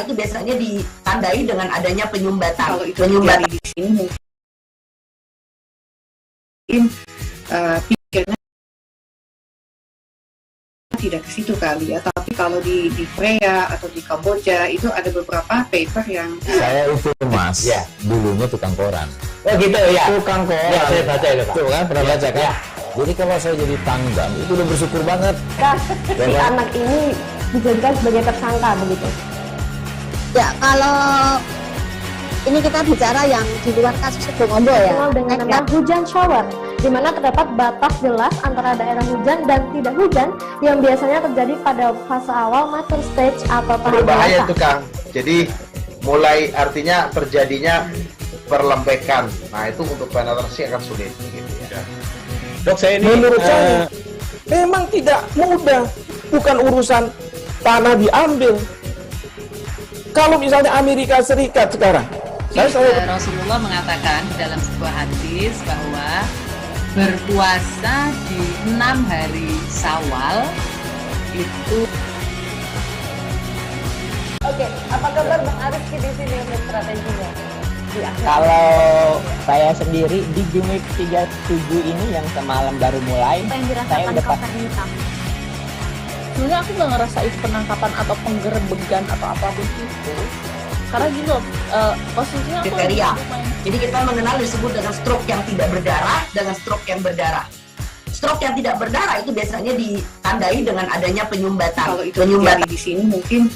itu biasanya ditandai dengan adanya penyumbatan. Kalau itu terjadi di sini mungkin pikirnya tidak ke situ kali ya, tapi kalau di Korea atau di Kamboja itu ada beberapa paper yang saya itu Mas, dulunya tukang koran. Oh gitu ya. Tukang koran. Ya, saya baca itu, Pak. Tuh kan, pernah baca kan? Ya. Jadi kalau saya jadi Pangdam itu udah bersyukur banget. Si anak ini dijadikan sebagai tersangka begitu. Ya, kalau ini kita bicara yang di luar kasus Sebongombo ya. Dikenal dengan nama hujan shower, di mana terdapat batas jelas antara daerah hujan dan tidak hujan yang biasanya terjadi pada fase awal mature stage atau tahap Berbahaya dewasa. itu Kang. Jadi mulai artinya terjadinya perlembekan. Nah itu untuk penetrasi akan sulit. Gitu ya. Dok, saya ini menurut saya memang tidak mudah, bukan urusan tanah diambil. Kalau misalnya Amerika Serikat sekarang, Rasulullah mengatakan dalam sebuah hadis bahwa berpuasa di 6 hari Syawal itu. Oke, apa kabar Bang Ariski di sini untuk strateginya? Kalau saya sendiri di Jumip 37 ini yang semalam baru mulai, Apa yang saya dirasakan udah Kapten Hitam? Sebenarnya aku nggak ngerasain penangkapan atau penggerebegan atau apapun itu. Karena gini loh, posisinya aku Kriteria. Jadi kita mengenal disebut dengan stroke yang tidak berdarah dengan stroke yang berdarah. Stroke yang tidak berdarah itu biasanya ditandai dengan adanya penyumbatan. Kalau itu terjadi di sini mungkin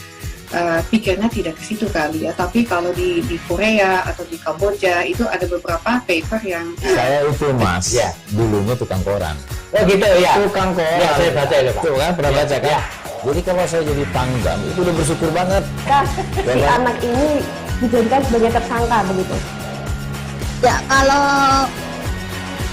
pikirnya tidak ke situ kali ya. Tapi kalau di Korea atau di Kamboja itu ada beberapa paper yang Saya itu Mas, dulunya tukang koran. Oh gitu ya. Tukang koran. Ya, saya baca itu, Pak. Tuh kan, pernah baca kan? Jadi kalau saya jadi tanggam, itu udah bersyukur banget. Si anak ini dijadikan sebagai tersangka begitu. Ya kalau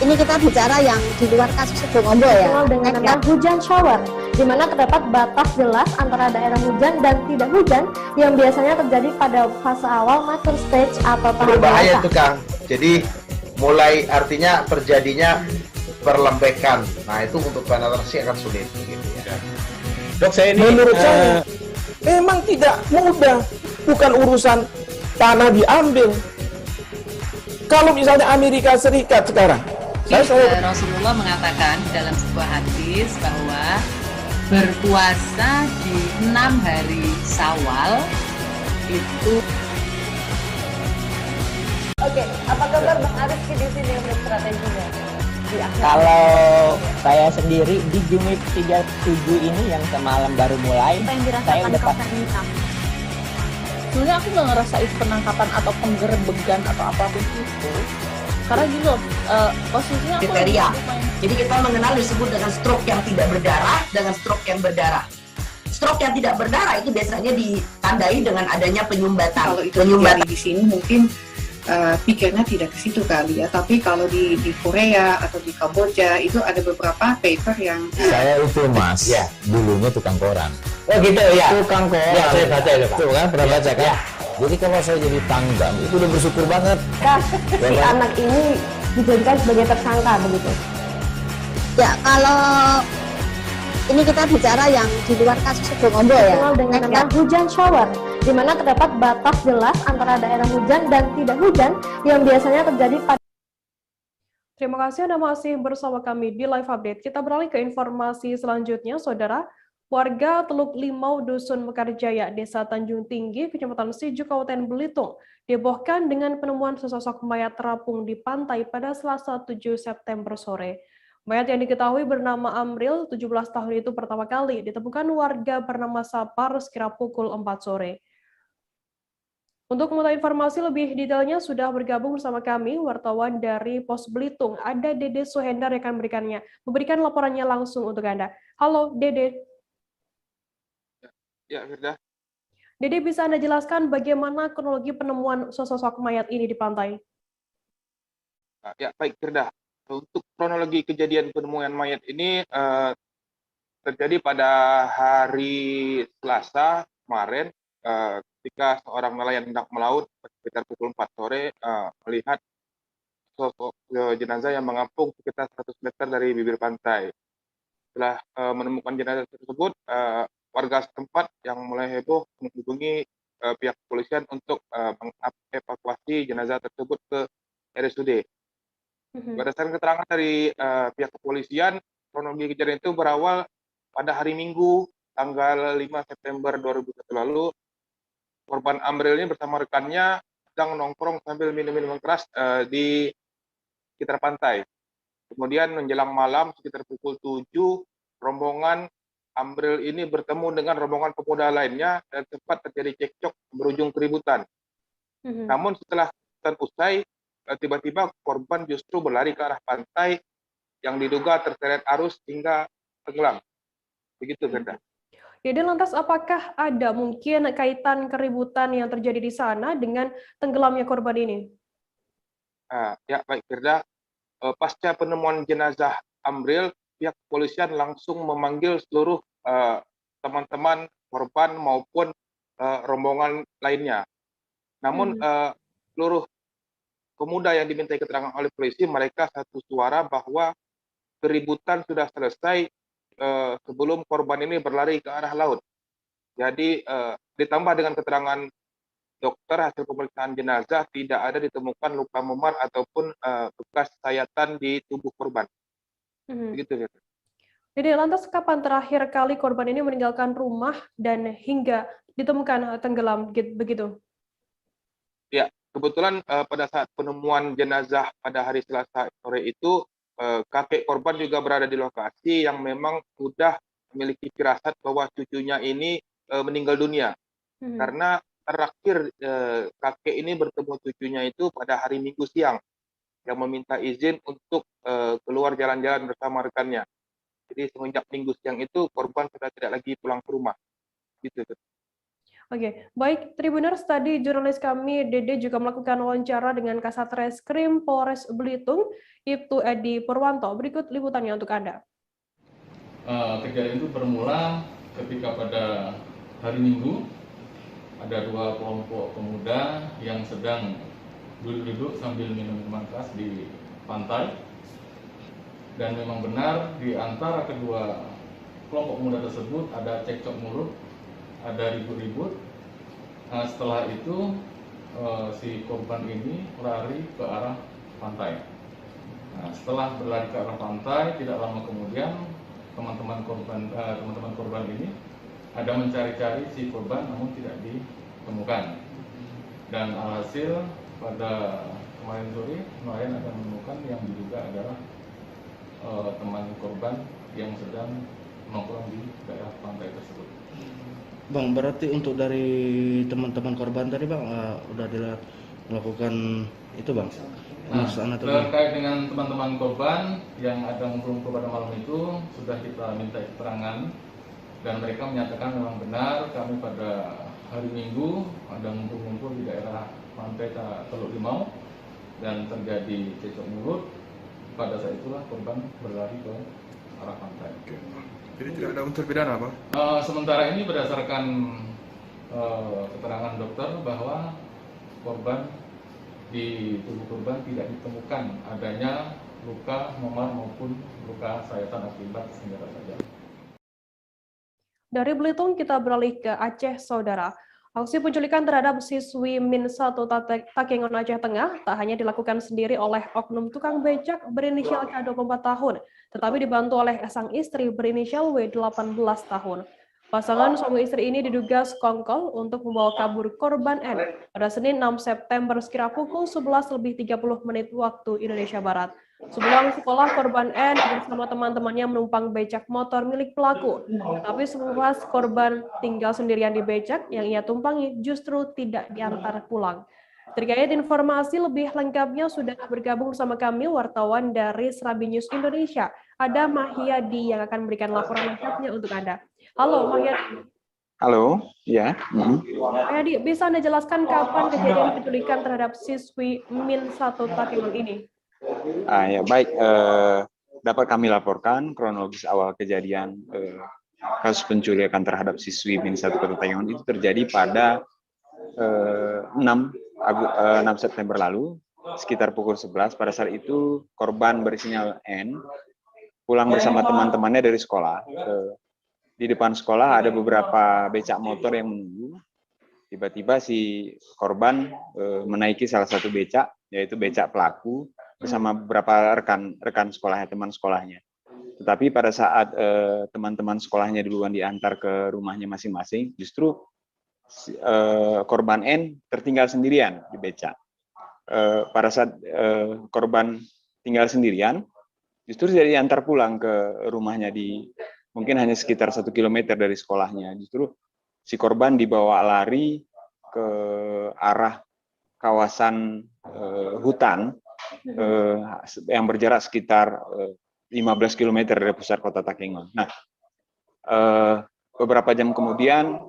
ini kita bicara yang di luar kasus Sebongombo ya. Dikenal dengan nama hujan shower, di mana terdapat batas jelas antara daerah hujan dan tidak hujan yang biasanya terjadi pada fase awal mature stage atau tahap Berbahaya dewasa. itu Kang. Jadi mulai artinya terjadinya perlembekan. Nah itu untuk penetrasi akan sulit. Gitu ya. Dok, saya ini menurut saya memang tidak mudah, bukan urusan tanah diambil. Kalau misalnya Amerika Serikat sekarang, Rasulullah mengatakan dalam sebuah hadis bahwa berpuasa di 6 hari Syawal itu. Oke, apa kabar Bang Ariski di sini untuk strateginya? Kalau saya sendiri di Jumip 37 ini yang semalam baru mulai, Apa yang saya dirasakan udah Kapten Hitam? Sebenarnya aku nggak ngerasain penangkapan atau penggerebegan atau apapun itu. Karena gini loh, posisinya aku Kriteria. Jadi kita mengenal disebut dengan stroke yang tidak berdarah dengan stroke yang berdarah. Stroke yang tidak berdarah itu biasanya ditandai dengan adanya penyumbatan. kalau itu terjadi di sini mungkin pikirnya tidak ke situ kali ya. Tapi kalau di Korea atau di Kamboja itu ada beberapa paper yang Saya itu Mas, dulunya tukang koran. Oh gitu ya. Tukang koran. Ya, saya baca itu, Pak. Tuh kan, pernah baca kan? Jadi kalau saya jadi tanggam, itu udah bersyukur banget. Si anak ini dijadikan sebagai tersangka begitu. Ya kalau ini kita bicara yang di luar kasus Sebongombo ya. Dikenal dengan nama hujan shower, di mana terdapat batas jelas antara daerah hujan dan tidak hujan yang biasanya terjadi pada. Terima kasih Anda masih bersama kami di Live Update. Kita beralih ke informasi selanjutnya, Saudara. Warga Teluk Limau, Dusun Mekarjaya, Desa Tanjung Tinggi, Kecamatan Siju, Kabupaten Belitung, dihebohkan dengan penemuan sesosok mayat terapung di pantai pada Selasa 7 September sore. Mayat yang diketahui bernama Amril, 17 tahun itu pertama kali ditemukan warga bernama Sapar sekira pukul 4 sore. Untuk mengetahui informasi lebih detailnya sudah bergabung bersama kami wartawan dari Pos Belitung. Ada Dede Suhendar yang akan memberikan laporannya langsung untuk Anda. Halo Dede. Ya, Firda. Dede, bisa Anda jelaskan bagaimana kronologi penemuan sosok mayat ini di pantai? Ya, baik, Firda. Untuk kronologi kejadian penemuan mayat ini terjadi pada hari Selasa kemarin ketika seorang nelayan hendak melaut sekitar pukul 4 sore melihat sosok jenazah yang mengapung sekitar 100 meter dari bibir pantai. Setelah menemukan jenazah tersebut, warga setempat yang mulai heboh menghubungi pihak kepolisian untuk mengevakuasi jenazah tersebut ke RSUD. Berdasarkan keterangan dari pihak kepolisian, kronologi kejadian itu berawal pada hari Minggu tanggal 5 September 2021 lalu. Korban Amril ini bersama rekannya sedang nongkrong sambil minum-minuman keras di sekitar pantai. Kemudian menjelang malam sekitar pukul 7, rombongan Amril ini bertemu dengan rombongan pemuda lainnya dan sempat terjadi cekcok berujung keributan. Namun setelah keributan usai, tiba-tiba korban justru berlari ke arah pantai yang diduga terseret arus hingga tenggelam. Begitu, Firda. Jadi lantas apakah ada mungkin kaitan keributan yang terjadi di sana dengan tenggelamnya korban ini? Ya, baik, Firda. Pasca penemuan jenazah Amril, pihak kepolisian langsung memanggil seluruh teman-teman korban maupun rombongan lainnya. Namun seluruh pemuda yang dimintai keterangan oleh polisi, mereka satu suara bahwa keributan sudah selesai sebelum korban ini berlari ke arah laut. Jadi ditambah dengan keterangan dokter hasil pemeriksaan jenazah tidak ada ditemukan luka memar ataupun bekas sayatan di tubuh korban. Begitu. Jadi lantas kapan terakhir kali korban ini meninggalkan rumah dan hingga ditemukan tenggelam begitu? Ya, kebetulan pada saat penemuan jenazah pada hari Selasa sore itu kakek korban juga berada di lokasi yang memang sudah memiliki firasat bahwa cucunya ini meninggal dunia. Karena terakhir kakek ini bertemu cucunya itu pada hari Minggu siang yang meminta izin untuk keluar jalan-jalan bersama rekannya. Jadi semenjak Minggu siang itu korban sudah tidak lagi pulang ke rumah. Gitu. Oke, baik Tribuners, tadi jurnalis kami Dede juga melakukan wawancara dengan Kasat Reskrim Polres Belitung, Ibtu Edi Purwanto. Berikut liputannya untuk Anda. Kejadian itu bermula ketika pada hari Minggu ada dua kelompok pemuda yang sedang duduk-duduk sambil minum minuman keras di pantai. Dan memang benar di antara kedua kelompok pemuda tersebut ada cekcok mulut, ada ribut-ribut. Setelah itu si korban ini lari ke arah pantai. Setelah berlari ke arah pantai, tidak lama kemudian teman-teman korban ini ada mencari-cari si korban namun tidak ditemukan. Dan alhasil pada kemarin sore nelayan akan menemukan yang diduga adalah teman korban yang sedang nongkrong di daerah pantai tersebut. Bang, berarti untuk dari teman-teman korban tadi Bang, udah dilakukan itu Bang? Terkait dengan teman-teman korban yang ada ngumpul pada malam itu, sudah kita minta keterangan dan mereka menyatakan memang benar kami pada hari Minggu ada ngumpul-ngumpul di daerah pantai Teluk Limau dan terjadi cekcok mulut. Pada saat itulah korban berlari ke arah pantai. Jadi tidak ada unsur pidana, Bang? Sementara ini berdasarkan keterangan dokter bahwa korban di tubuh korban tidak ditemukan adanya luka memar maupun luka sayatan akibat senjata tajam. Dari Belitung kita beralih ke Aceh, Saudara. Aksi penculikan terhadap siswi Min 1 Takengon Aceh Tengah tak hanya dilakukan sendiri oleh oknum tukang becak berinisial K 24 tahun, tetapi dibantu oleh sang istri berinisial W 18 tahun. Pasangan suami istri ini diduga sekongkol untuk membawa kabur korban N pada Senin 6 September sekira pukul 11:30 waktu Indonesia Barat. Sepulang sekolah, korban N bersama teman-temannya menumpang becak motor milik pelaku. Tapi sepuas korban tinggal sendirian di becak yang ia tumpangi justru tidak diantar pulang. Terkait informasi lebih lengkapnya sudah bergabung bersama kami wartawan dari Serabi News Indonesia. Ada Mahyadi yang akan memberikan laporan lengkapnya untuk Anda. Halo Mahyadi. Halo, ya. Mahyadi, bisa Anda jelaskan kapan kejadian penculikan terhadap siswi Min 1 Takengon ini? Ya baik, dapat kami laporkan kronologis awal kejadian kasus penculikan terhadap siswi Min 1 Kota Takengon itu terjadi pada 6 September lalu, sekitar pukul 11. Pada saat itu korban berinisial N pulang bersama teman-temannya dari sekolah. Di depan sekolah ada beberapa becak motor yang menunggu. Tiba-tiba si korban menaiki salah satu becak, yaitu becak pelaku, bersama beberapa rekan sekolahnya, teman sekolahnya. Tetapi pada saat teman-teman sekolahnya duluan diantar ke rumahnya masing-masing, justru korban N tertinggal sendirian di becak. Pada saat korban tinggal sendirian, justru dia diantar pulang ke rumahnya di mungkin hanya sekitar 1 kilometer dari sekolahnya. Justru si korban dibawa lari ke arah kawasan hutan yang berjarak sekitar 15 km dari pusat kota Takengon. Nah, beberapa jam kemudian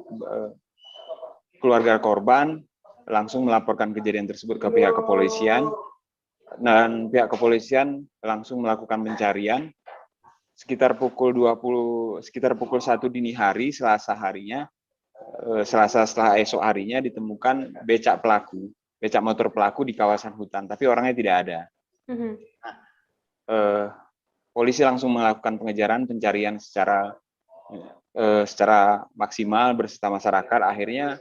keluarga korban langsung melaporkan kejadian tersebut ke pihak kepolisian, dan pihak kepolisian langsung melakukan pencarian sekitar pukul 1 dini hari Selasa harinya, Selasa setelah esok harinya ditemukan becak motor pelaku di kawasan hutan, tapi orangnya tidak ada. Polisi langsung melakukan pengejaran pencarian secara maksimal beserta masyarakat. Akhirnya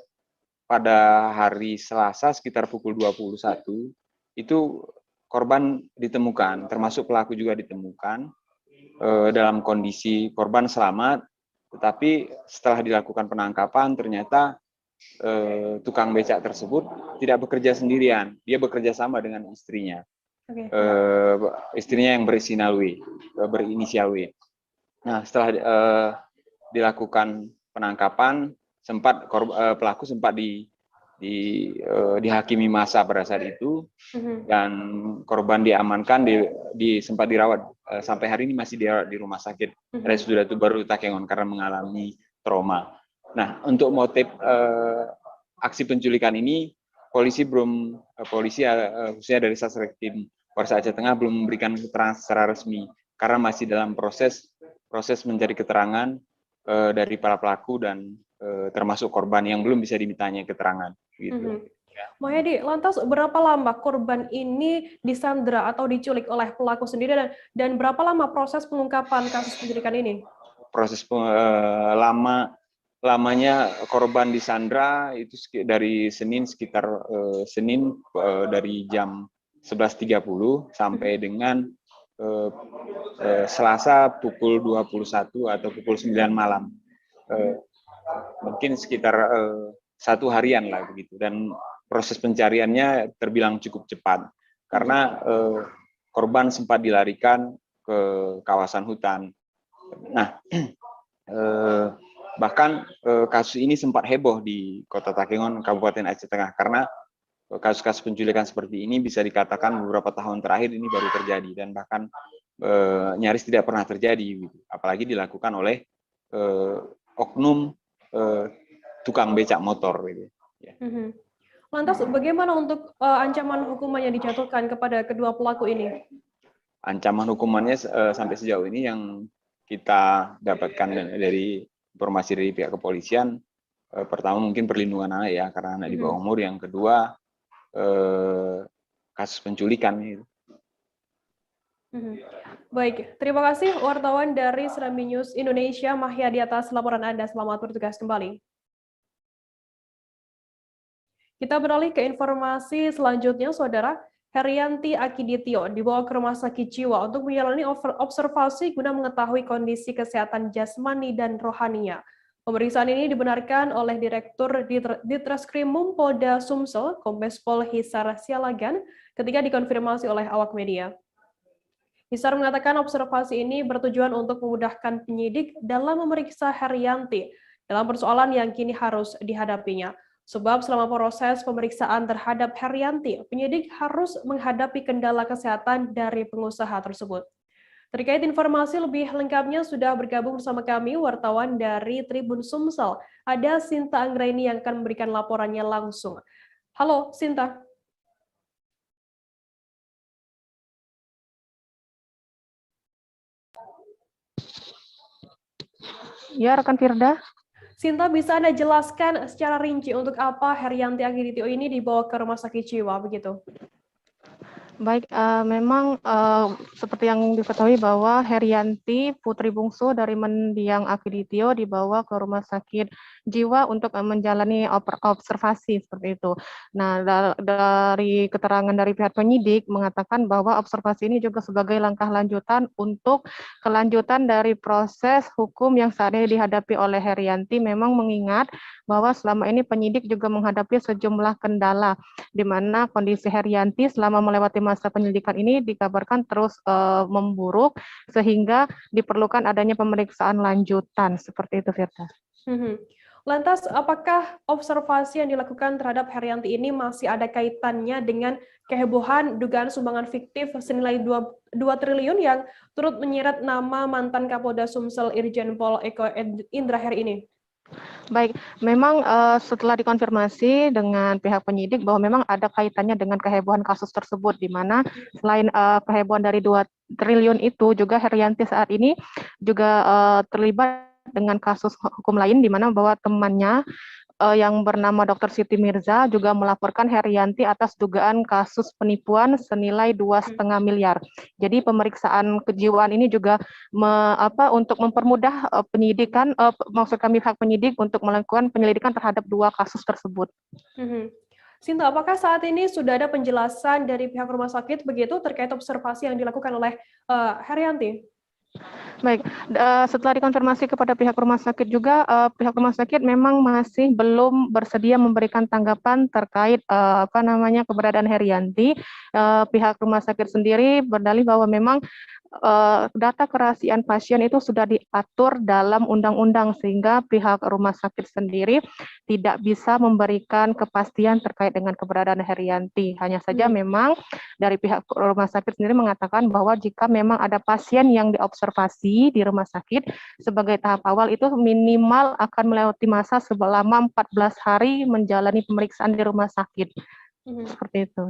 pada hari Selasa sekitar pukul 21 itu korban ditemukan, termasuk pelaku juga ditemukan dalam kondisi korban selamat, tetapi setelah dilakukan penangkapan ternyata tukang becak tersebut tidak bekerja sendirian, dia bekerja sama dengan istrinya. Istrinya yang berinisial W. Nah, setelah dilakukan penangkapan, pelaku sempat dihakimi massa pada saat itu, dan korban diamankan, sempat dirawat sampai hari ini masih dirawat di rumah sakit RSUD Baru Takengon karena mengalami trauma. Nah, untuk motif aksi penculikan ini, polisi khususnya dari Satreskrim Polres Aceh Tengah belum memberikan keterangan secara resmi karena masih dalam proses mencari keterangan dari para pelaku dan termasuk korban yang belum bisa dimintai keterangan. Gitu. Muhayyadi, lantas berapa lama korban ini disandra atau diculik oleh pelaku sendiri, dan berapa lama proses pengungkapan kasus penculikan ini? Proses lamanya korban disandra itu dari Senin dari jam 11.30 sampai dengan Selasa pukul 21 atau pukul 9 malam. Mungkin sekitar 1 harian lah begitu, dan proses pencariannya terbilang cukup cepat karena korban sempat dilarikan ke kawasan hutan. Nah, bahkan kasus ini sempat heboh di Kota Takengon, Kabupaten Aceh Tengah, karena kasus-kasus penculikan seperti ini bisa dikatakan beberapa tahun terakhir ini baru terjadi, dan bahkan nyaris tidak pernah terjadi, apalagi dilakukan oleh oknum tukang becak motor. Gitu. Ya. Lantas bagaimana untuk ancaman hukuman yang dijatuhkan kepada kedua pelaku ini? Ancaman hukumannya sampai sejauh ini yang kita dapatkan dari informasi dari pihak kepolisian, pertama mungkin perlindungan anak ya, karena anak di bawah umur. Yang kedua kasus penculikan. Gitu. Baik, terima kasih wartawan dari Serambi News Indonesia, Mahyadi, atas laporan Anda. Selamat bertugas kembali. Kita beralih ke informasi selanjutnya, Saudara. Herianti Akiditio dibawa ke Rumah Sakit Jiwa untuk menjalani observasi guna mengetahui kondisi kesehatan jasmani dan rohaninya. Pemeriksaan ini dibenarkan oleh Direktur Ditreskrimum Polda Sumsel, Kombes Pol Hisar Sialagan, ketika dikonfirmasi oleh awak media. Hisar mengatakan observasi ini bertujuan untuk memudahkan penyidik dalam memeriksa Herianti dalam persoalan yang kini harus dihadapinya. Sebab selama proses pemeriksaan terhadap Herianti, penyidik harus menghadapi kendala kesehatan dari pengusaha tersebut. Terkait informasi lebih lengkapnya sudah bergabung bersama kami wartawan dari Tribun Sumsel. Ada Sinta Anggraini yang akan memberikan laporannya langsung. Halo, Sinta. Ya, rekan Firda. Sinta, bisa Anda jelaskan secara rinci untuk apa Herianti Akiditio ini dibawa ke Rumah Sakit Jiwa begitu? Baik, memang seperti yang diketahui bahwa Herianti, putri bungsu dari mendiang Akiditio, dibawa ke Rumah Sakit Jiwa untuk menjalani observasi seperti itu. Nah, dari keterangan dari pihak penyidik mengatakan bahwa observasi ini juga sebagai langkah lanjutan untuk kelanjutan dari proses hukum yang saat ini dihadapi oleh Herianti. Memang mengingat bahwa selama ini penyidik juga menghadapi sejumlah kendala, di mana kondisi Herianti selama melewati masa penyelidikan ini dikabarkan terus memburuk, sehingga diperlukan adanya pemeriksaan lanjutan seperti itu, Firda. Lantas, apakah observasi yang dilakukan terhadap Herianti ini masih ada kaitannya dengan kehebohan dugaan sumbangan fiktif senilai 2 triliun yang turut menyeret nama mantan Kapolda Sumsel Irjen Pol Eko Indra Heri ini? Baik, memang setelah dikonfirmasi dengan pihak penyidik bahwa memang ada kaitannya dengan kehebohan kasus tersebut, di mana selain kehebohan dari 2 triliun itu, juga Herianti saat ini juga terlibat dengan kasus hukum lain, di mana bahwa temannya yang bernama Dr. Siti Mirza juga melaporkan Herianti atas dugaan kasus penipuan senilai 2,5 miliar. Jadi pemeriksaan kejiwaan ini juga untuk mempermudah penyidikan, maksud kami pihak penyidik untuk melakukan penyelidikan terhadap 2 kasus tersebut. Sinta, apakah saat ini sudah ada penjelasan dari pihak rumah sakit begitu terkait observasi yang dilakukan oleh Herianti? Baik, setelah dikonfirmasi kepada pihak rumah sakit juga, pihak rumah sakit memang masih belum bersedia memberikan tanggapan terkait keberadaan Herianti. Pihak rumah sakit sendiri berdalih bahwa memang data kerahasiaan pasien itu sudah diatur dalam undang-undang, sehingga pihak rumah sakit sendiri tidak bisa memberikan kepastian terkait dengan keberadaan Herianti. Hanya saja memang dari pihak rumah sakit sendiri mengatakan bahwa jika memang ada pasien yang diobservasi di rumah sakit sebagai tahap awal, itu minimal akan melewati masa selama 14 hari menjalani pemeriksaan di rumah sakit. Seperti itu.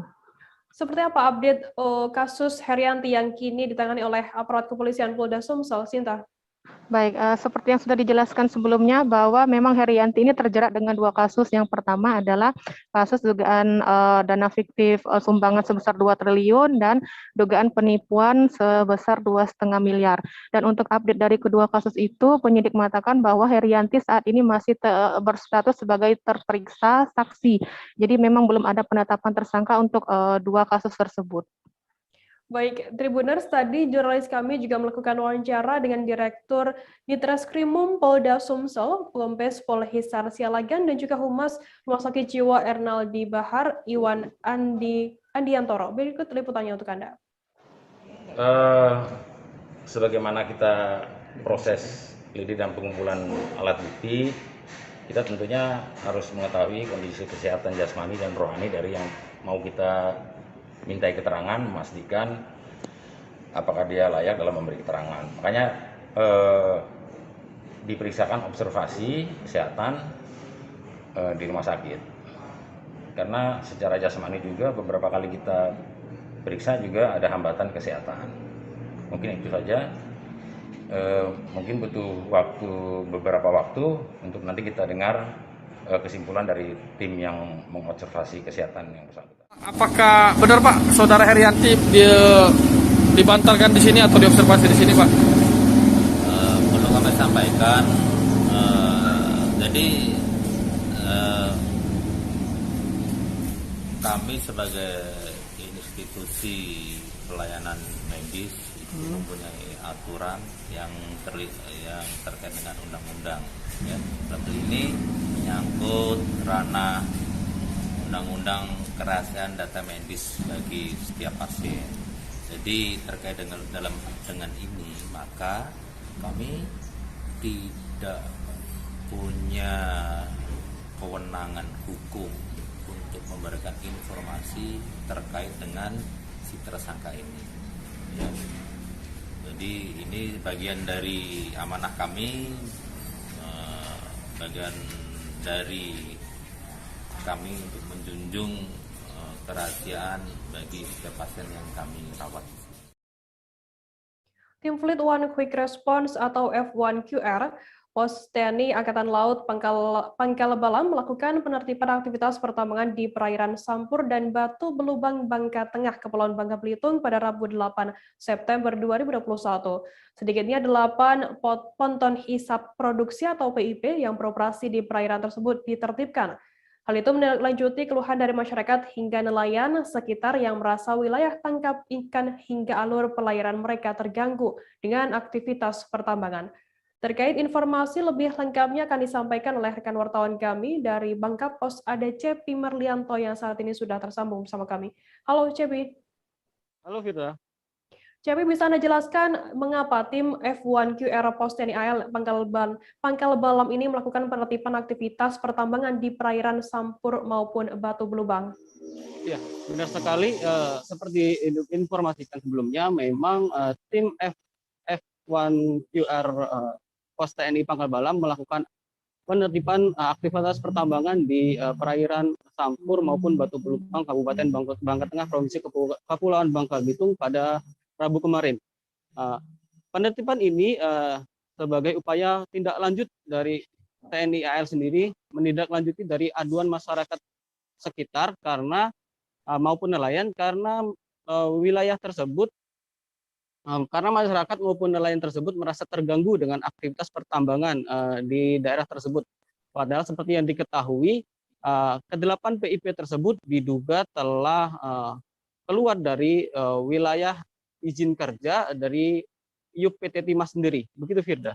Seperti apa update kasus Herianti yang kini ditangani oleh aparat kepolisian Polda Sumsel, Sinta? Baik, seperti yang sudah dijelaskan sebelumnya bahwa memang Herianti ini terjerat dengan 2 kasus. Yang pertama adalah kasus dugaan dana fiktif sumbangan sebesar 2 triliun dan dugaan penipuan sebesar 2,5 miliar. Dan untuk update dari kedua kasus itu, penyidik mengatakan bahwa Herianti saat ini masih berstatus sebagai terperiksa saksi. Jadi memang belum ada penetapan tersangka untuk 2 kasus tersebut. Baik, Tribuners, tadi jurnalis kami juga melakukan wawancara dengan Direktur Ditreskrimum Polda Sumsel, Kombes Pol Hisar Sialagan, dan juga Humas Rumah Sakit Jiwa Ernaldi Bahar, Iwan Andiantoro. Berikut liputannya untuk Anda. Sebagaimana kita proses lidik dan pengumpulan alat bukti, kita tentunya harus mengetahui kondisi kesehatan jasmani dan rohani dari yang mau kita mintai keterangan, memastikan apakah dia layak dalam memberi keterangan. Makanya diperiksakan observasi kesehatan di rumah sakit. Karena secara jasmani juga beberapa kali kita periksa juga ada hambatan kesehatan. Mungkin itu saja. Mungkin butuh beberapa waktu untuk nanti kita dengar kesimpulan dari tim yang mengobservasi kesehatan yang bersangkutan. Apakah benar Pak, Saudara Herianti dibantarkan di sini atau diobservasi di sini Pak? Perlu kami sampaikan, jadi kami sebagai institusi pelayanan medis itu mempunyai aturan yang terkait dengan undang-undang. Ya, dalam ini menyangkut ranah undang-undang kerahasiaan data medis bagi setiap pasien. Jadi terkait dengan ini, maka kami tidak punya kewenangan hukum untuk memberikan informasi terkait dengan si tersangka ini. Ya. Jadi ini bagian dari amanah kami, bagian dari kami untuk menjunjung kerahasiaan bagi setiap pasien yang kami rawat. Tim Fleet One Quick Response atau F1QR, Pos TNI Angkatan Laut Pangkal Balam melakukan penertiban aktivitas pertambangan di perairan Sampur dan Batu Belubang, Bangka Tengah, Kepulauan Bangka Belitung pada Rabu 8 September 2021. Sedikitnya 8 ponton hisap produksi atau PIP yang beroperasi di perairan tersebut ditertibkan. Hal itu menindaklanjuti keluhan dari masyarakat hingga nelayan sekitar yang merasa wilayah tangkap ikan hingga alur pelayaran mereka terganggu dengan aktivitas pertambangan. Terkait informasi lebih lengkapnya akan disampaikan oleh rekan wartawan kami dari Bangka Pos, ada Cepi Marlianto yang saat ini sudah tersambung bersama kami. Halo Cepi. Halo Firda. Cepi, bisa Anda jelaskan mengapa tim F1QR Pos TNI AL Pangkal Balam ini melakukan penertiban aktivitas pertambangan di perairan Sampur maupun Batu Belubang? Ya, benar sekali. Seperti informasikan sebelumnya, memang tim F1QR Pos TNI Pangkal Balam melakukan penertiban aktivitas pertambangan di perairan Sampur maupun Batu Belubang, Kabupaten Bangka Tengah, Provinsi Kepulauan Bangka Belitung pada Rabu kemarin. Penertiban ini sebagai upaya tindak lanjut dari TNI AL sendiri menindaklanjuti dari aduan masyarakat sekitar karena maupun nelayan karena wilayah tersebut karena masyarakat maupun nelayan tersebut merasa terganggu dengan aktivitas pertambangan di daerah tersebut. Padahal seperti yang diketahui, ke-8 PIP tersebut diduga telah keluar dari wilayah izin kerja dari IUP PT Timah sendiri. Begitu, Firda.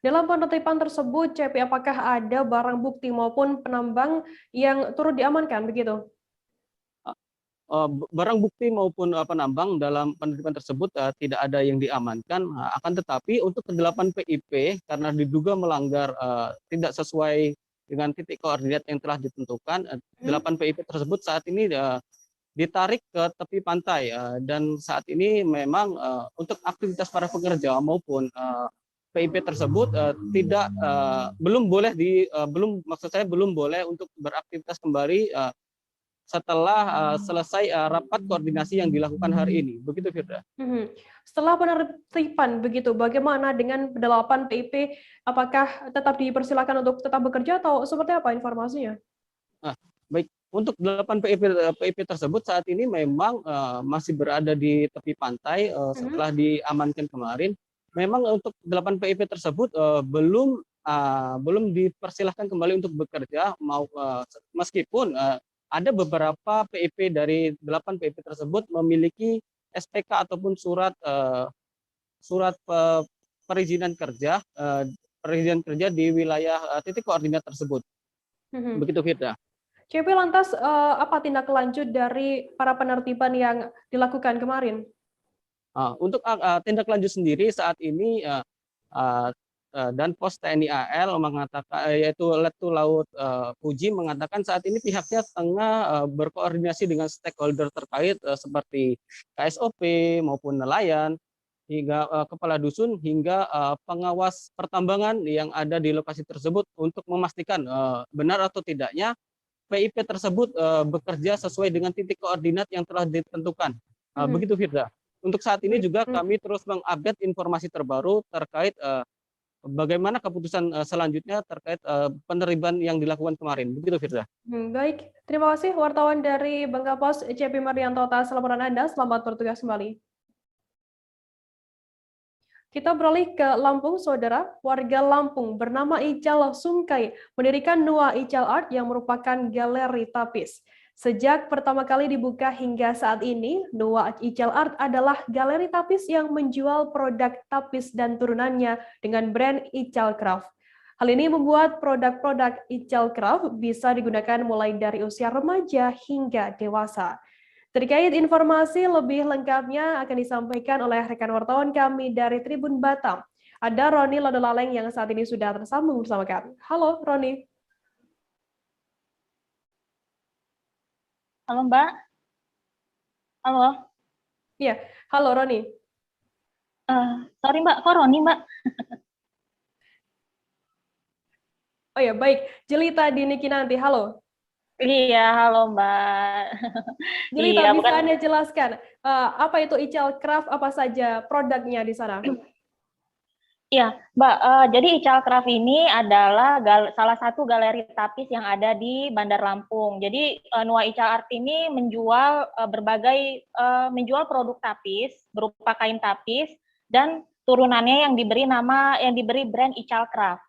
Dalam penertiban tersebut, Cepi, apakah ada barang bukti maupun penambang yang turut diamankan, begitu? Barang bukti maupun penambang dalam penertiban tersebut tidak ada yang diamankan. Akan tetapi untuk ke-8 PIP, karena diduga melanggar tidak sesuai dengan titik koordinat yang telah ditentukan, 8 PIP tersebut saat ini ditarik ke tepi pantai dan saat ini memang untuk aktivitas para pekerja maupun PIP tersebut belum boleh untuk beraktivitas kembali setelah selesai rapat koordinasi yang dilakukan hari ini. Begitu, Firda. Setelah penertiban begitu, bagaimana dengan 8 PIP? Apakah tetap dipersilakan untuk tetap bekerja atau seperti apa informasinya? Baik. Untuk 8 PIP tersebut saat ini memang masih berada di tepi pantai setelah diamankan kemarin. Memang untuk 8 PIP tersebut belum dipersilahkan kembali untuk bekerja, meskipun ada beberapa PIP dari 8 PIP tersebut memiliki SPK ataupun surat perizinan kerja di wilayah titik koordinat tersebut. Begitu, Firda. CP, lantas apa tindak lanjut dari para penertiban yang dilakukan kemarin? Untuk tindak lanjut sendiri saat ini dan Pos TNI AL mengatakan, yaitu Letu Laut Puji mengatakan saat ini pihaknya tengah berkoordinasi dengan stakeholder terkait seperti KSOP maupun nelayan hingga kepala dusun hingga pengawas pertambangan yang ada di lokasi tersebut untuk memastikan benar atau tidaknya PIP tersebut bekerja sesuai dengan titik koordinat yang telah ditentukan. Begitu, Firda. Untuk saat ini juga kami terus mengupdate informasi terbaru terkait bagaimana keputusan selanjutnya terkait peneriban yang dilakukan kemarin. Begitu, Firda. Baik, terima kasih wartawan dari Bangka Pos, Cepi Mardianto, atas laporan Anda. Selamat bertugas kembali. Kita beralih ke Lampung, Saudara. Warga Lampung bernama Ical Sungkai mendirikan Nuwa Ical Art yang merupakan galeri tapis. Sejak pertama kali dibuka hingga saat ini, Nuwa Ical Art adalah galeri tapis yang menjual produk tapis dan turunannya dengan brand Ical Craft. Hal ini membuat produk-produk Ical Craft bisa digunakan mulai dari usia remaja hingga dewasa. Terkait informasi lebih lengkapnya akan disampaikan oleh rekan wartawan kami dari Tribun Batam. Ada Roni Lodolaleng yang saat ini sudah tersambung bersama kami. Halo, Roni. Halo, Mbak. Halo. Iya, halo Roni. Sorry Mbak, kok Roni Mbak? Oh ya, baik. Jelita Diniki nanti, halo. Iya, halo Mbak. Jelita, bisa Anda jelaskan apa itu Ical Craft, apa saja produknya di sana? Iya, Mbak. Jadi Ical Craft ini adalah salah satu galeri tapis yang ada di Bandar Lampung. Jadi Nuwa Ical Art ini menjual menjual produk tapis berupa kain tapis dan turunannya yang diberi brand Ical Craft.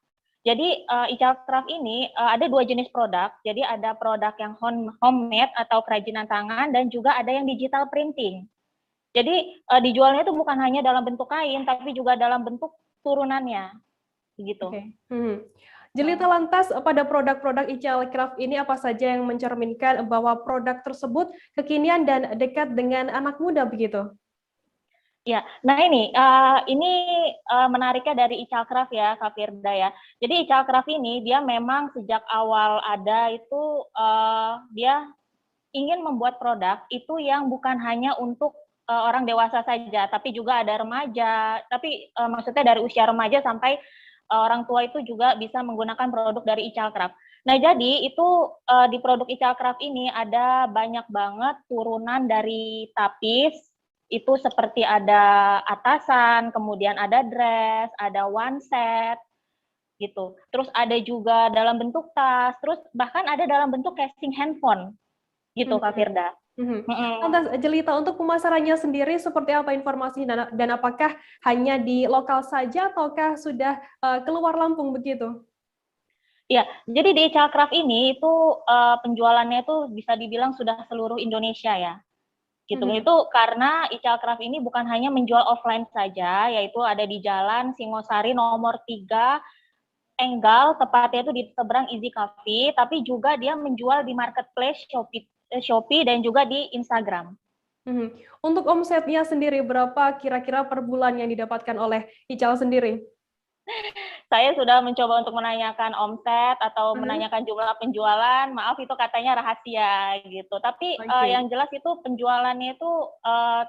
Jadi Ical Craft ini ada 2 jenis produk. Jadi ada produk yang homemade atau kerajinan tangan dan juga ada yang digital printing. Jadi dijualnya itu bukan hanya dalam bentuk kain tapi juga dalam bentuk turunannya. Begitu. Jelita, lantas pada produk-produk Ical Craft ini apa saja yang mencerminkan bahwa produk tersebut kekinian dan dekat dengan anak muda begitu? Ya, nah ini menariknya dari Icalcraft ya, Kak Firda ya. Jadi Icalcraft ini dia memang sejak awal ada itu dia ingin membuat produk itu yang bukan hanya untuk orang dewasa saja, tapi juga ada remaja. Tapi maksudnya dari usia remaja sampai orang tua itu juga bisa menggunakan produk dari Icalcraft. Nah, jadi itu di produk Icalcraft ini ada banyak banget turunan dari tapis. Itu seperti ada atasan, kemudian ada dress, ada one set, gitu. Terus ada juga dalam bentuk tas, terus bahkan ada dalam bentuk casing handphone, gitu Kak Firda. Lantas Jelita, untuk pemasarannya sendiri seperti apa informasinya dan apakah hanya di lokal saja ataukah sudah keluar Lampung begitu? Ya, jadi di Icalcraft ini itu penjualannya itu bisa dibilang sudah seluruh Indonesia ya. Gitu. Itu karena Icalcraft ini bukan hanya menjual offline saja, yaitu ada di Jalan Singosari nomor 3 Enggal, tepatnya itu di seberang Easy Cafe, tapi juga dia menjual di marketplace Shopee dan juga di Instagram. Untuk omsetnya sendiri berapa kira-kira per bulan yang didapatkan oleh Ical sendiri? Saya sudah mencoba untuk menanyakan omset atau menanyakan jumlah penjualan, maaf itu katanya rahasia gitu. Tapi yang jelas itu penjualannya itu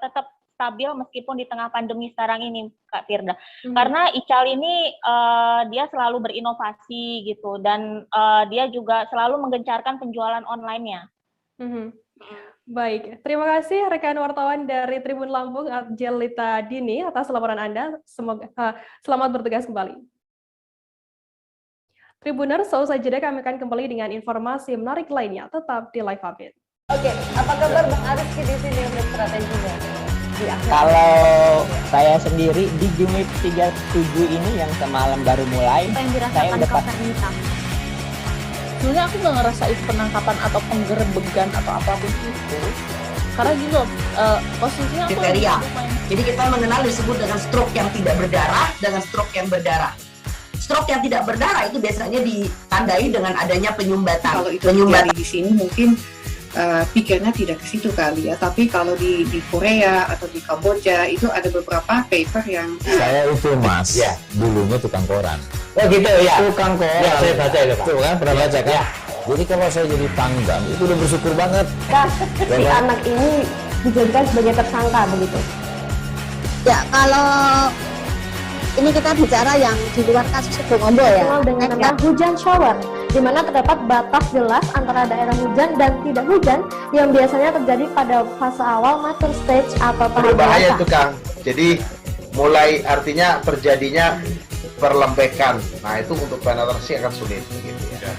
tetap stabil meskipun di tengah pandemi sekarang ini, Kak Firda. Karena Ical ini dia selalu berinovasi gitu dan dia juga selalu menggencarkan penjualan online-nya. Baik, terima kasih rekan wartawan dari Tribun Lampung, Jelita Dini atas laporan Anda. Semoga selamat bertugas kembali. Tribuners, seusai jeda kami akan kembali dengan informasi menarik lainnya. Tetap di Live Update. Oke, apa kabar Bang Ariski di sini untuk strateginya? Kalau saya sendiri di Jumip 37 ini yang semalam baru mulai, saya udah sebenarnya aku nggak ngerasain penangkapan atau penggerebegan atau apapun itu, karena gitu posisinya aku kriteria. Jadi kita mengenal disebut dengan stroke yang tidak berdarah dengan stroke yang berdarah. Stroke yang tidak berdarah itu biasanya ditandai dengan adanya penyumbatan. Kalau itu terjadi di sini mungkin pikirnya tidak ke situ kali ya, tapi kalau di Korea atau di Kamboja itu ada beberapa paper yang saya itu Mas, dulunya tukang koran. Oh gitu ya. Tukang koran. Ya, saya baca itu Pak. Tuh kan pernah baca kan? Ya. Jadi kalau saya jadi pangdam itu udah bersyukur banget. Si anak ini dijadikan sebagai tersangka begitu. Ya, kalau ini kita bicara yang di luar kasus Sebongombo ya. Dengan nama hujan shower, di mana terdapat batas jelas antara daerah hujan dan tidak hujan yang biasanya terjadi pada fase awal mature stage atau tahap berbahaya dewasa. itu Kang. Jadi mulai artinya terjadinya perlembekan. Nah itu untuk penetrasi akan sulit. Gitu ya.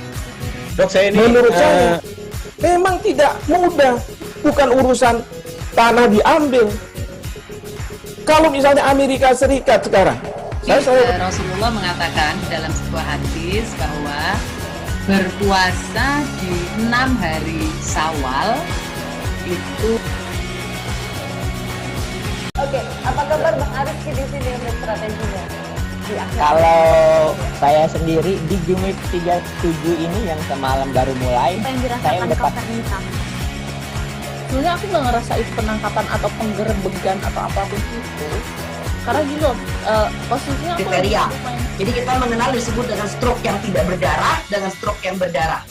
Dok, saya ini menurut saya memang tidak mudah, bukan urusan tanah diambil. Kalau misalnya Amerika Serikat sekarang, Rasulullah mengatakan dalam sebuah hadis bahwa berpuasa di 6 hari Syawal itu. Oke, apa kabar Bang Ariski di sini untuk strateginya? Kalau saya sendiri di Jumip 37 ini yang semalam baru mulai, saya udah sebenarnya aku nggak ngerasain penangkapan atau penggerebegan atau apapun itu, karena gitu posisinya aku kriteria. Jadi kita mengenal disebut dengan stroke yang tidak berdarah dengan stroke yang berdarah.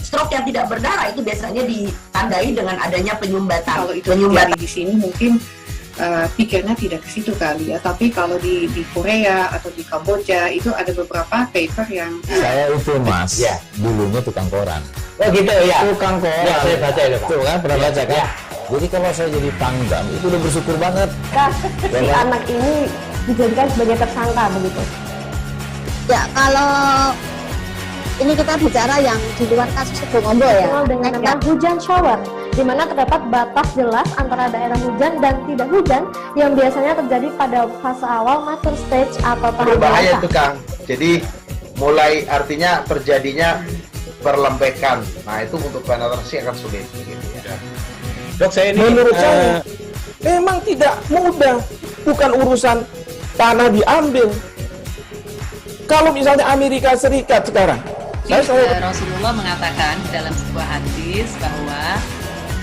Stroke yang tidak berdarah itu biasanya ditandai dengan adanya penyumbatan. Kalau itu terjadi di sini mungkin pikirnya tidak ke situ kali ya, tapi kalau di Korea atau di Kamboja itu ada beberapa paper yang saya itu Mas, dulunya tukang koran. Oh gitu ya. Tukang koran. Ya, saya baca itu Pak. Tuh kan pernah baca kan? Jadi kalau saya jadi pangdam itu udah bersyukur banget. Si anak ini dijadikan sebagai tersangka begitu. Ya, kalau ini kita bicara yang di luar kasus Sebongombo ya. Dengan nama hujan shower, di mana terdapat batas jelas antara daerah hujan dan tidak hujan yang biasanya terjadi pada fase awal mature stage atau tahap berbahaya dewasa. itu Kang. Jadi mulai artinya terjadinya perlembekan. Nah itu untuk penetrasi akan sulit. Gitu ya. Dok, saya ini menurut saya memang tidak mudah, bukan urusan tanah diambil. Kalau misalnya Amerika Serikat sekarang, Rasulullah mengatakan dalam sebuah hadis bahwa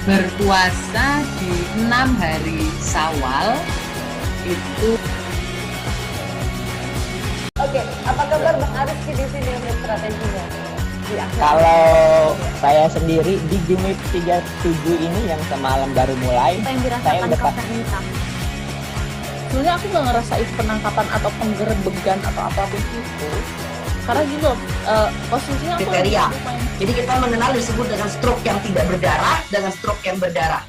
berpuasa di 6 hari Syawal itu. Oke, apa kabar Bang Ariski di sini untuk strateginya? Kalau saya sendiri di Jumip 37 ini yang semalam baru mulai, saya udah pas. Sebenarnya aku nggak ngerasain penangkapan atau penggerebegan atau apapun itu. Karena gitu, posisinya aku Kriteria. Jadi kita mengenal disebut dengan stroke yang tidak berdarah dengan stroke yang berdarah.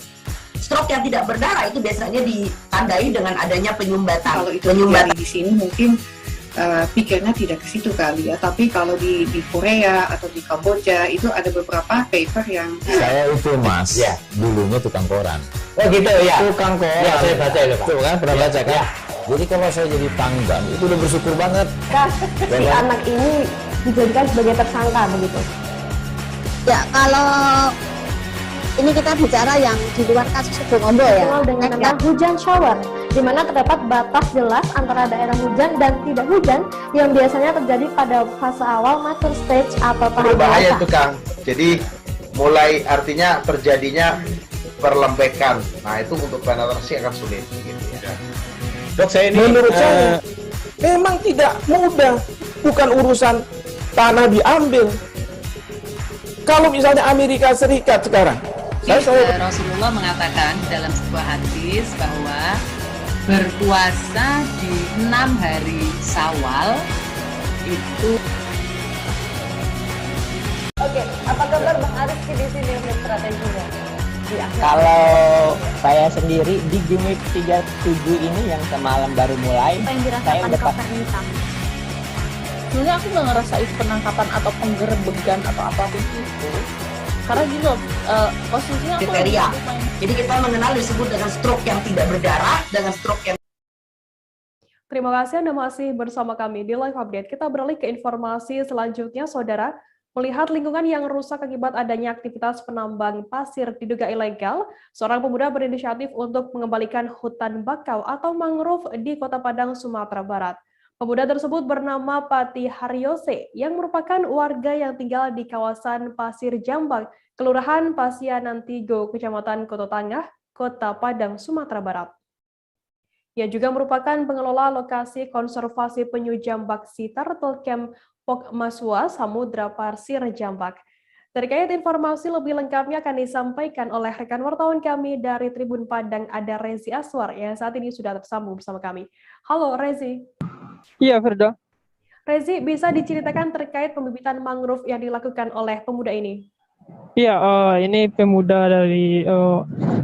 Stroke yang tidak berdarah itu biasanya ditandai dengan adanya penyumbatan. Kalau itu terjadi di sini mungkin pikirnya tidak ke situ kali ya. Tapi kalau di Korea atau di Kamboja itu ada beberapa paper yang Saya itu Mas, dulunya tukang koran. Oh gitu ya. Tukang koran. Ya, saya baca itu Pak. Tuh kan, pernah baca kan? Jadi kalau saya jadi pangdam itu udah bersyukur banget. Si anak ini dijadikan sebagai tersangka begitu. Ya, kalau ini kita bicara yang di luar kasus Sebongombo ya. Dikenal dengan nama hujan shower, di mana terdapat batas jelas antara daerah hujan dan tidak hujan yang biasanya terjadi pada fase awal mature stage atau tahap Berbahaya dewasa. itu Kang. Jadi mulai artinya terjadinya perlembekan. Nah itu untuk penetrasi akan sulit. Gitu ya. Dok, saya ini menurut saya memang tidak mudah. Bukan urusan tanah diambil. Kalau misalnya Amerika Serikat sekarang, Rasulullah mengatakan dalam sebuah hadis bahwa berpuasa di 6 hari Syawal itu. Oke, apa kabar Bang Ariski di sini untuk strateginya? Kalau saya sendiri di Jumip 37 ini yang semalam baru mulai, saya udah pas. Sebenarnya aku nggak ngerasain penangkapan atau penggerebegan atau apapun itu. Karena gitu, posisinya aku Kriteria. Jadi kita mengenal disebut dengan stroke yang tidak berdarah dengan stroke yang. Terima kasih Anda masih bersama kami di Live Update. Kita beralih ke informasi selanjutnya, Saudara. Melihat lingkungan yang rusak akibat adanya aktivitas penambang pasir diduga ilegal, seorang pemuda berinisiatif untuk mengembalikan hutan bakau atau mangrove di Kota Padang, Sumatera Barat. Pemuda tersebut bernama Pati Haryose, yang merupakan warga yang tinggal di kawasan Pasir Jambak, Kelurahan Pasianan Tigo, Kecamatan Koto Tangah, Kota Padang, Sumatera Barat. Ia juga merupakan pengelola lokasi konservasi penyu jambak Sea Turtle Camp Pok Maswa, Samudra Pasir Jambak. Terkait informasi lebih lengkapnya akan disampaikan oleh rekan wartawan kami dari Tribun Padang, ada Rezi Aswar yang saat ini sudah tersambung bersama kami. Halo Rezi. Iya, Firda. Rezi, bisa diceritakan terkait pembibitan mangrove yang dilakukan oleh pemuda ini? Iya, ini pemuda dari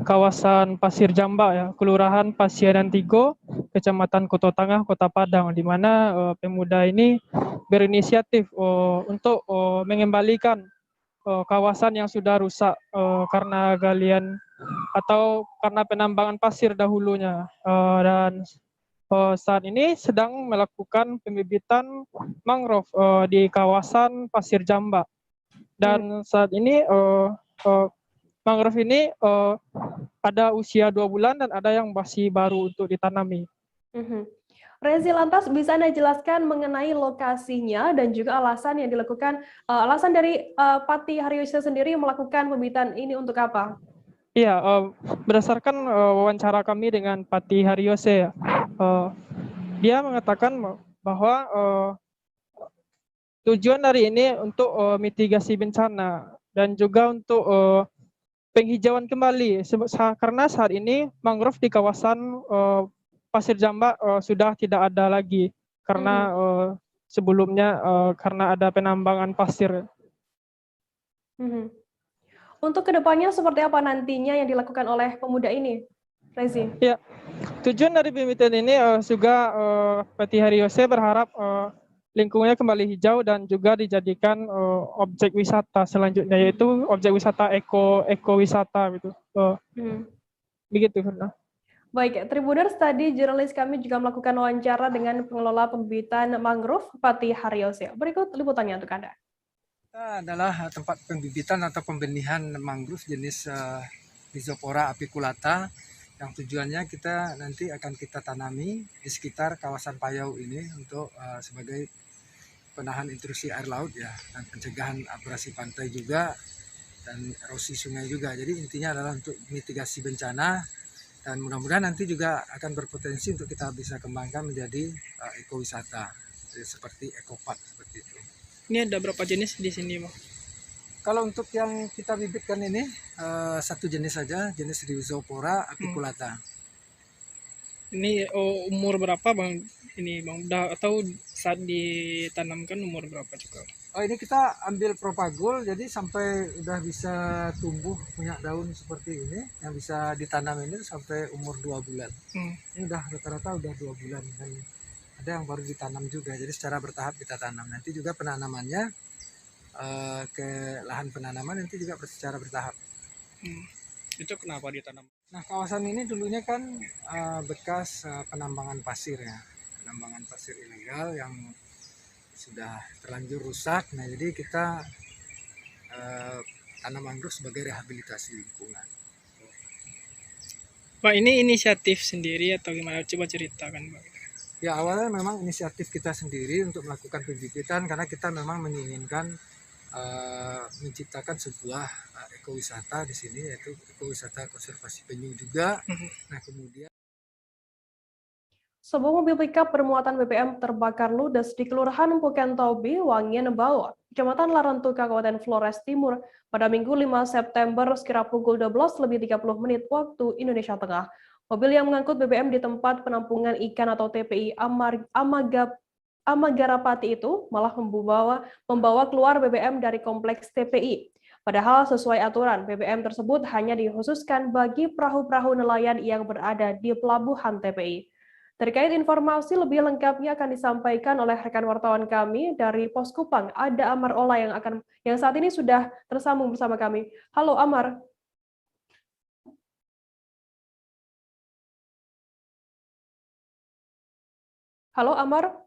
kawasan Pasir Jambak ya, Kelurahan Pasianan Tigo, Kecamatan Koto Tangah, Kota Padang, di mana pemuda ini berinisiatif untuk mengembalikan kawasan yang sudah rusak karena galian atau karena penambangan pasir dahulunya, dan saat ini sedang melakukan pembibitan mangrove di kawasan Pasir Jambak. Dan saat ini mangrove ini ada usia 2 bulan dan ada yang masih baru untuk ditanami. Rezi, lantas bisa Anda jelaskan mengenai lokasinya dan juga alasan yang dilakukan, alasan dari Pati Haryose sendiri melakukan pembibitan ini untuk apa? Iya, berdasarkan wawancara kami dengan Pati Haryose, dia mengatakan bahwa tujuan dari ini untuk mitigasi bencana dan juga untuk penghijauan kembali, karena saat ini mangrove di kawasan Pasir Jambak sudah tidak ada lagi karena sebelumnya karena ada penambangan pasir. Untuk kedepannya seperti apa nantinya yang dilakukan oleh pemuda ini, Rezi? Ya, tujuan dari pembibitan ini juga Pati Haryose berharap lingkungannya kembali hijau dan juga dijadikan objek wisata selanjutnya, yaitu objek wisata ekowisata gitu. Begitu, Firna. Baik, Tribuners, tadi jurnalis kami juga melakukan wawancara dengan pengelola pembibitan mangrove Pati Haryose. Berikut liputannya untuk Anda. Kita adalah tempat pembibitan atau pembenihan mangrove jenis Rhizopora apiculata yang tujuannya kita nanti akan kita tanami di sekitar kawasan Payau ini untuk sebagai penahan intrusi air laut ya, dan pencegahan abrasi pantai juga dan erosi sungai juga. Jadi intinya adalah untuk mitigasi bencana Dan mudah-mudahan nanti juga akan berpotensi untuk kita bisa kembangkan menjadi ekowisata, seperti ekopark seperti itu. Ini ada berapa jenis di sini, Bang? Kalau untuk yang kita bibitkan ini satu jenis saja, jenis Rhizopora apiculata. Ini umur berapa, Bang? Ini, Bang, udah atau saat ditanamkan umur berapa juga? Oh, ini kita ambil propagul, jadi sampai udah bisa tumbuh punya daun seperti ini, yang bisa ditanam ini sampai umur 2 bulan. Ini udah rata-rata udah 2 bulan, dan ada yang baru ditanam juga. Jadi secara bertahap kita tanam. Nanti juga penanamannya ke lahan penanaman nanti juga secara bertahap. Itu kenapa ditanam? Nah, kawasan ini dulunya kan bekas penambangan pasir ya, penambangan pasir ilegal yang sudah terlanjur rusak. Nah, jadi kita tanam mangrove sebagai rehabilitasi lingkungan. Pak, ini inisiatif sendiri atau gimana? Coba ceritakan, Pak. Ya, awalnya memang inisiatif kita sendiri untuk melakukan pembibitan karena kita memang menginginkan menciptakan sebuah ekowisata di sini, yaitu ekowisata konservasi penyu juga. Nah, kemudian sebuah mobil pickup bermuatan BBM terbakar ludes di Kelurahan Pukentobi, Wangian Bawa, Kecamatan Larantuka, Kabupaten Flores Timur pada Minggu 5 September sekira pukul 12:30 waktu Indonesia Tengah. Mobil yang mengangkut BBM di tempat penampungan ikan atau TPI Amagarapati itu malah membawa keluar BBM dari kompleks TPI. Padahal sesuai aturan, BBM tersebut hanya dikhususkan bagi perahu-perahu nelayan yang berada di pelabuhan TPI. Terkait informasi lebih lengkapnya akan disampaikan oleh rekan wartawan kami dari Pos Kupang, ada Amar Ola yang saat ini sudah tersambung bersama kami. Halo Amar. Halo Amar.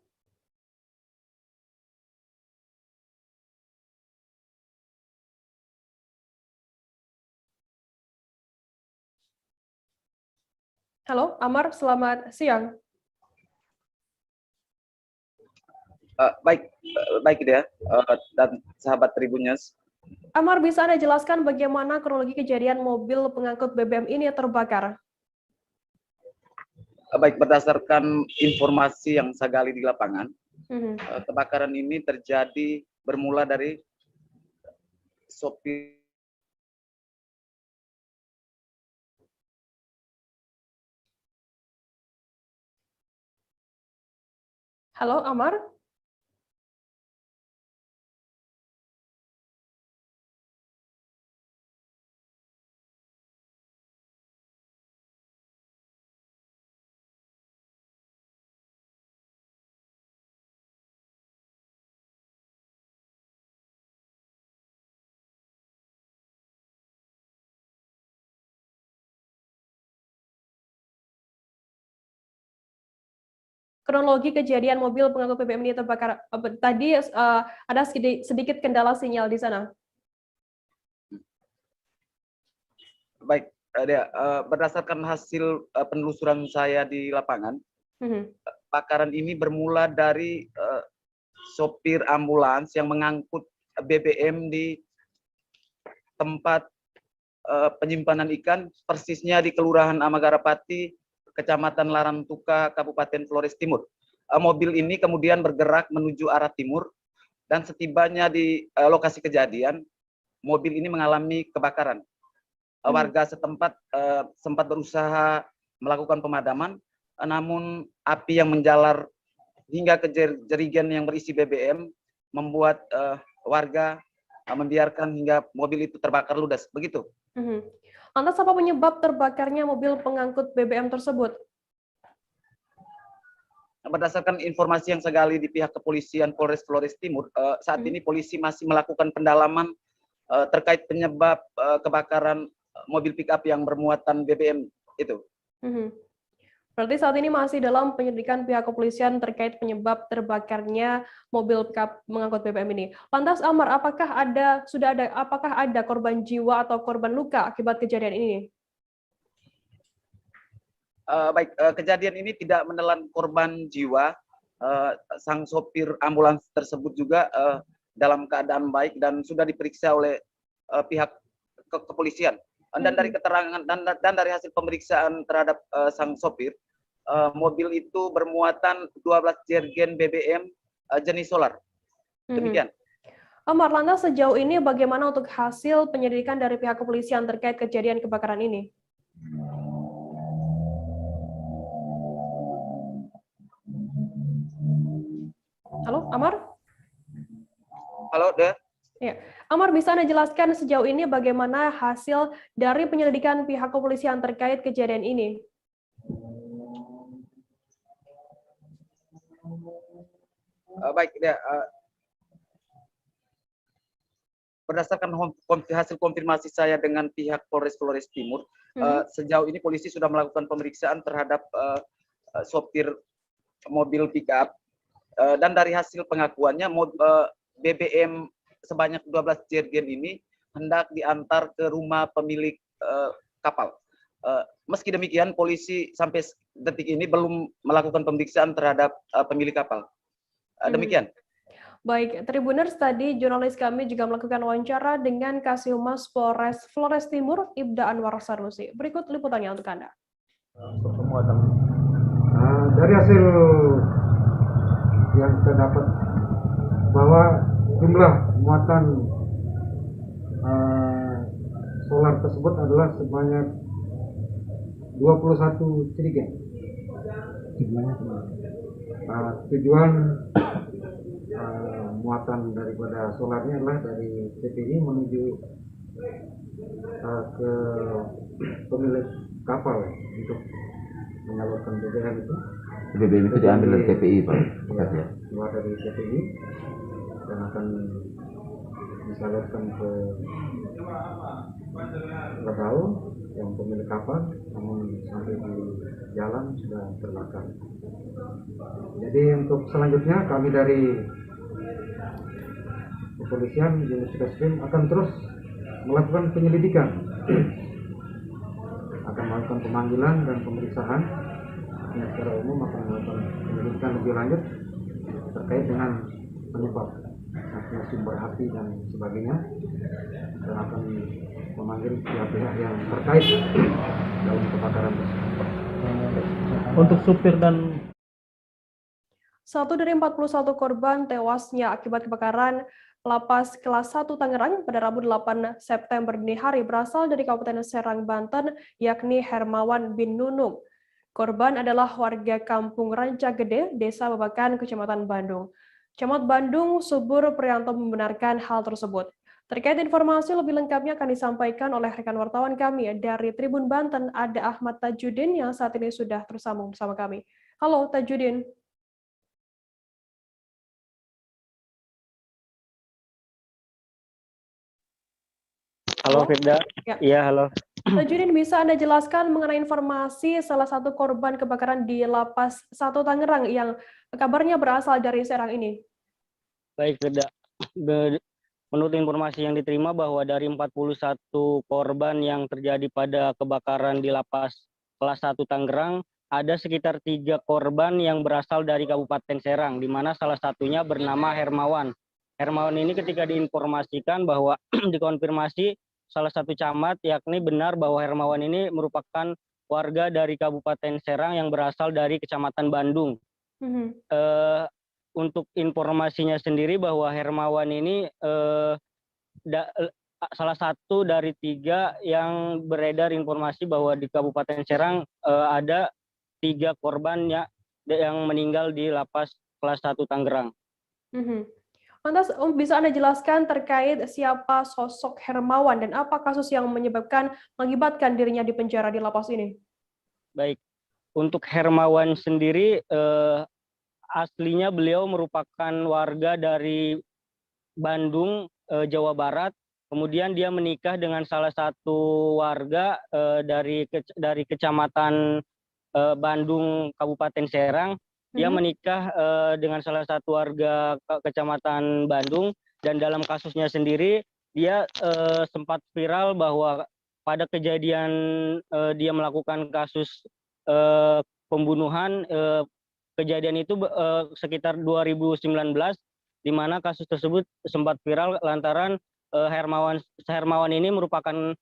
Halo Amar, selamat siang. Baik dia dan sahabat Tribunnews. Amar, bisa Anda jelaskan bagaimana kronologi kejadian mobil pengangkut BBM ini terbakar? Baik, berdasarkan informasi yang saya gali di lapangan, kebakaran ini terjadi bermula dari sopir. Halo Amar. Kronologi kejadian mobil pengangkut BBM ini terbakar. Tadi ada sedikit kendala sinyal di sana. Baik, berdasarkan hasil penelusuran saya di lapangan, kebakaran ini bermula dari sopir ambulans yang mengangkut BBM di tempat penyimpanan ikan, persisnya di Kelurahan Amagarapati, Kecamatan Larantuka, Kabupaten Flores Timur. Mobil ini kemudian bergerak menuju arah timur, dan setibanya di lokasi kejadian, mobil ini mengalami kebakaran. Warga setempat sempat berusaha melakukan pemadaman, namun api yang menjalar hingga ke jerigen yang berisi BBM membuat warga membiarkan hingga mobil itu terbakar ludes. Begitu. Lantas apa penyebab terbakarnya mobil pengangkut BBM tersebut? Berdasarkan informasi yang saya gali di pihak kepolisian Polres Flores Timur, saat ini polisi masih melakukan pendalaman terkait penyebab kebakaran mobil pickup yang bermuatan BBM itu. Berarti saat ini masih dalam penyelidikan pihak kepolisian terkait penyebab terbakarnya mobil pickup mengangkut BBM ini. Lantas Amar, apakah ada korban jiwa atau korban luka akibat kejadian ini? Baik, kejadian ini tidak menelan korban jiwa. Sang sopir ambulans tersebut juga dalam keadaan baik dan sudah diperiksa oleh pihak kepolisian. Dan dari keterangan dan dari hasil pemeriksaan terhadap sang sopir, mobil itu bermuatan 12 jergen BBM jenis solar. Demikian. Amar, lantas sejauh ini bagaimana untuk hasil penyelidikan dari pihak kepolisian terkait kejadian kebakaran ini? Halo, Amar? Halo, Dea. Ya. Amar, bisa Anda jelaskan sejauh ini bagaimana hasil dari penyelidikan pihak kepolisian terkait kejadian ini? Baik, Dea. Berdasarkan hasil konfirmasi saya dengan pihak Polres Flores Timur, sejauh ini polisi sudah melakukan pemeriksaan terhadap sopir mobil pickup, dan dari hasil pengakuannya BBM sebanyak 12 jergen ini hendak diantar ke rumah pemilik kapal. Meski demikian, polisi sampai detik ini belum melakukan pemeriksaan terhadap pemilik kapal. Demikian. Baik, Tribuners, tadi jurnalis kami juga melakukan wawancara dengan Kasihumas Polres Flores Timur, Ibda Anwar Sanusi. Berikut liputannya untuk Anda. Dari hasil yang kita dapat bahwa jumlah muatan solar tersebut adalah sebanyak 21 jerigen. Tujuan muatan daripada solarnya adalah dari TPI menuju ke pemilik kapal untuk menyalurkan BBM itu. BBM itu diambil dari TPI, Pak? Ya, keluar dari TPI dan akan disalurkan ke Ledau yang pemilik kapal, namun sampai di jalan sudah terbakar. Jadi untuk selanjutnya kami dari kepolisian unit Reskrim akan terus melakukan penyelidikan, akan melakukan pemanggilan dan pemeriksaan. Secara umum akan melakukan penyelidikan lebih lanjut terkait dengan penyebab sumber api dan sebagainya, dan akan memanggil pihak-pihak yang terkait dalam kebakaran tersebut. Untuk supir dan 1 dari 41 korban tewasnya akibat kebakaran Lapas kelas 1 Tangerang pada Rabu 8 September dini hari berasal dari Kabupaten Serang, Banten, yakni Hermawan bin Nunung. Korban adalah warga Kampung Rancagede, Desa Babakan, Kecamatan Bandung. Camat Bandung, Subur Prianto membenarkan hal tersebut. Terkait informasi lebih lengkapnya akan disampaikan oleh rekan wartawan kami dari Tribun Banten, ada Ahmad Tajudin yang saat ini sudah tersambung bersama kami. Halo Tajudin. Halo Firda. Iya, halo. Tajudin, bisa Anda jelaskan mengenai informasi salah satu korban kebakaran di Lapas 1 Tangerang yang kabarnya berasal dari Serang ini? Baik, Firda. Menurut informasi yang diterima bahwa dari 41 korban yang terjadi pada kebakaran di Lapas kelas 1 Tangerang, ada sekitar 3 korban yang berasal dari Kabupaten Serang, di mana salah satunya bernama Hermawan. Hermawan ini ketika diinformasikan bahwa dikonfirmasi salah satu camat, yakni benar bahwa Hermawan ini merupakan warga dari Kabupaten Serang yang berasal dari Kecamatan Bandung. Untuk informasinya sendiri bahwa Hermawan ini salah satu dari 3 yang beredar informasi bahwa di Kabupaten Serang ada 3 korban yang meninggal di Lapas kelas 1 Tangerang. Lantas bisa Anda jelaskan terkait siapa sosok Hermawan dan apa kasus yang mengakibatkan dirinya di penjara di lapas ini? Baik, untuk Hermawan sendiri aslinya beliau merupakan warga dari Bandung, Jawa Barat. Kemudian dia menikah dengan salah satu warga dari Kecamatan Bandung, Kabupaten Serang. Dia menikah dengan salah satu warga Kecamatan Bandung, dan dalam kasusnya sendiri dia sempat viral bahwa pada kejadian dia melakukan kasus pembunuhan, kejadian itu sekitar 2019, di mana kasus tersebut sempat viral lantaran Hermawan ini merupakan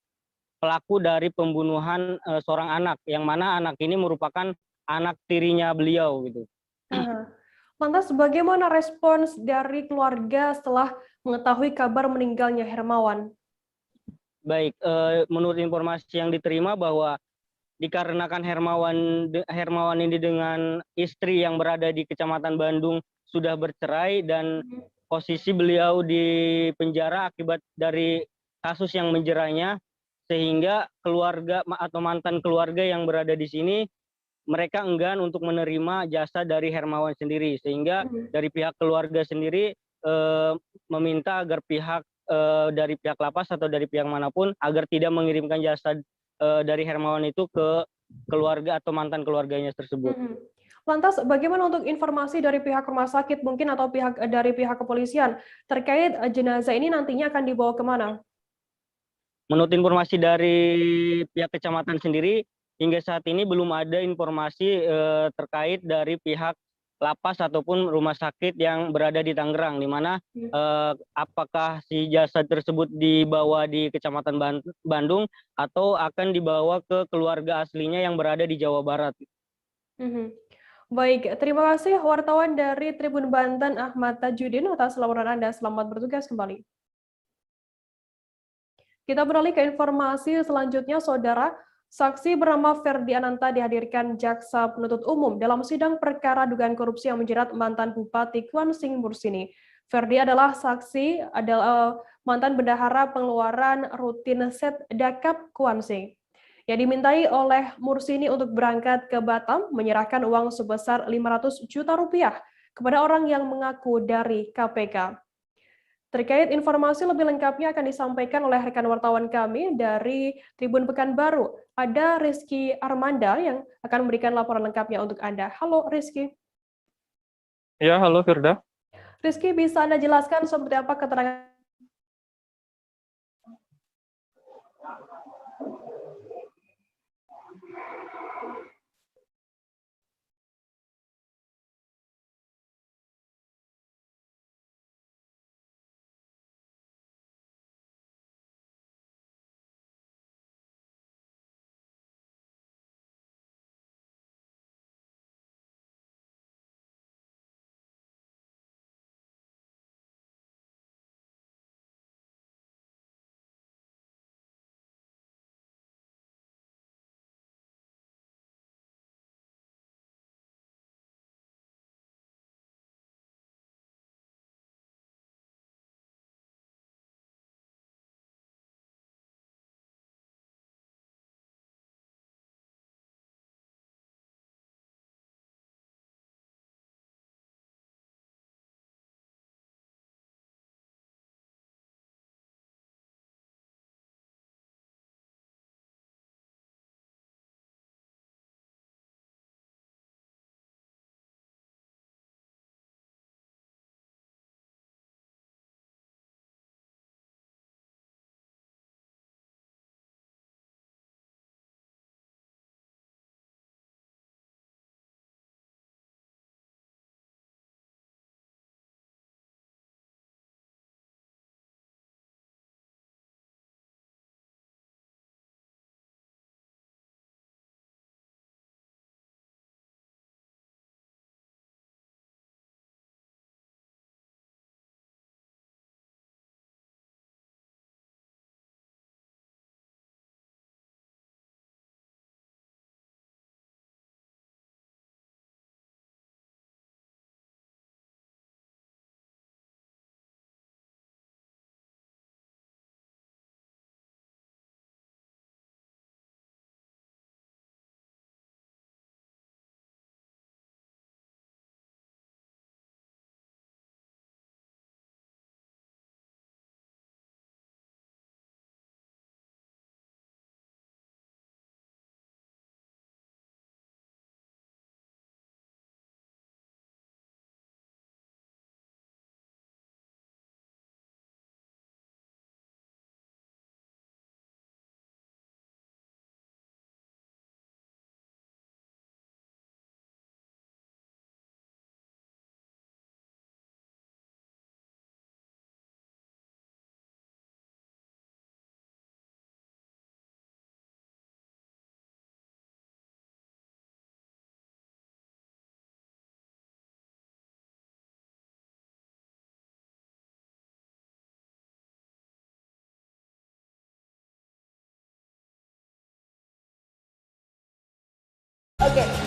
pelaku dari pembunuhan seorang anak, yang mana anak ini merupakan anak tirinya beliau gitu. Lantas bagaimana respons dari keluarga setelah mengetahui kabar meninggalnya Hermawan? Baik, menurut informasi yang diterima bahwa dikarenakan Hermawan ini dengan istri yang berada di Kecamatan Bandung sudah bercerai dan posisi beliau di penjara akibat dari kasus yang menjeranya, sehingga keluarga atau mantan keluarga yang berada di sini mereka enggan untuk menerima jasa dari Hermawan sendiri, sehingga dari pihak keluarga sendiri meminta agar dari pihak lapas atau dari pihak manapun agar tidak mengirimkan jasa dari Hermawan itu ke keluarga atau mantan keluarganya tersebut. Lantas bagaimana untuk informasi dari pihak rumah sakit mungkin atau dari pihak kepolisian terkait jenazah ini nantinya akan dibawa kemana? Menurut informasi dari pihak kecamatan sendiri, hingga saat ini belum ada informasi terkait dari pihak lapas ataupun rumah sakit yang berada di Tangerang, di mana apakah si jasad tersebut dibawa di Kecamatan Bandung atau akan dibawa ke keluarga aslinya yang berada di Jawa Barat. Baik, terima kasih wartawan dari Tribun Banten Ahmad Tajudin atas laporan Anda. Selamat bertugas kembali. Kita beralih ke informasi selanjutnya, Saudara. Saksi bernama Ferdi Ananta dihadirkan Jaksa Penuntut Umum dalam sidang perkara dugaan korupsi yang menjerat mantan Bupati Kuansing Mursini. Ferdi adalah mantan bendahara pengeluaran rutin Setdakap Kuansing yang dimintai oleh Mursini untuk berangkat ke Batam menyerahkan uang sebesar 500 juta rupiah kepada orang yang mengaku dari KPK. Terkait informasi lebih lengkapnya akan disampaikan oleh rekan wartawan kami dari Tribun Pekanbaru. Ada Rizky Armanda yang akan memberikan laporan lengkapnya untuk Anda. Halo Rizky. Ya, halo Firda. Rizky, bisa Anda jelaskan seperti apa keterangan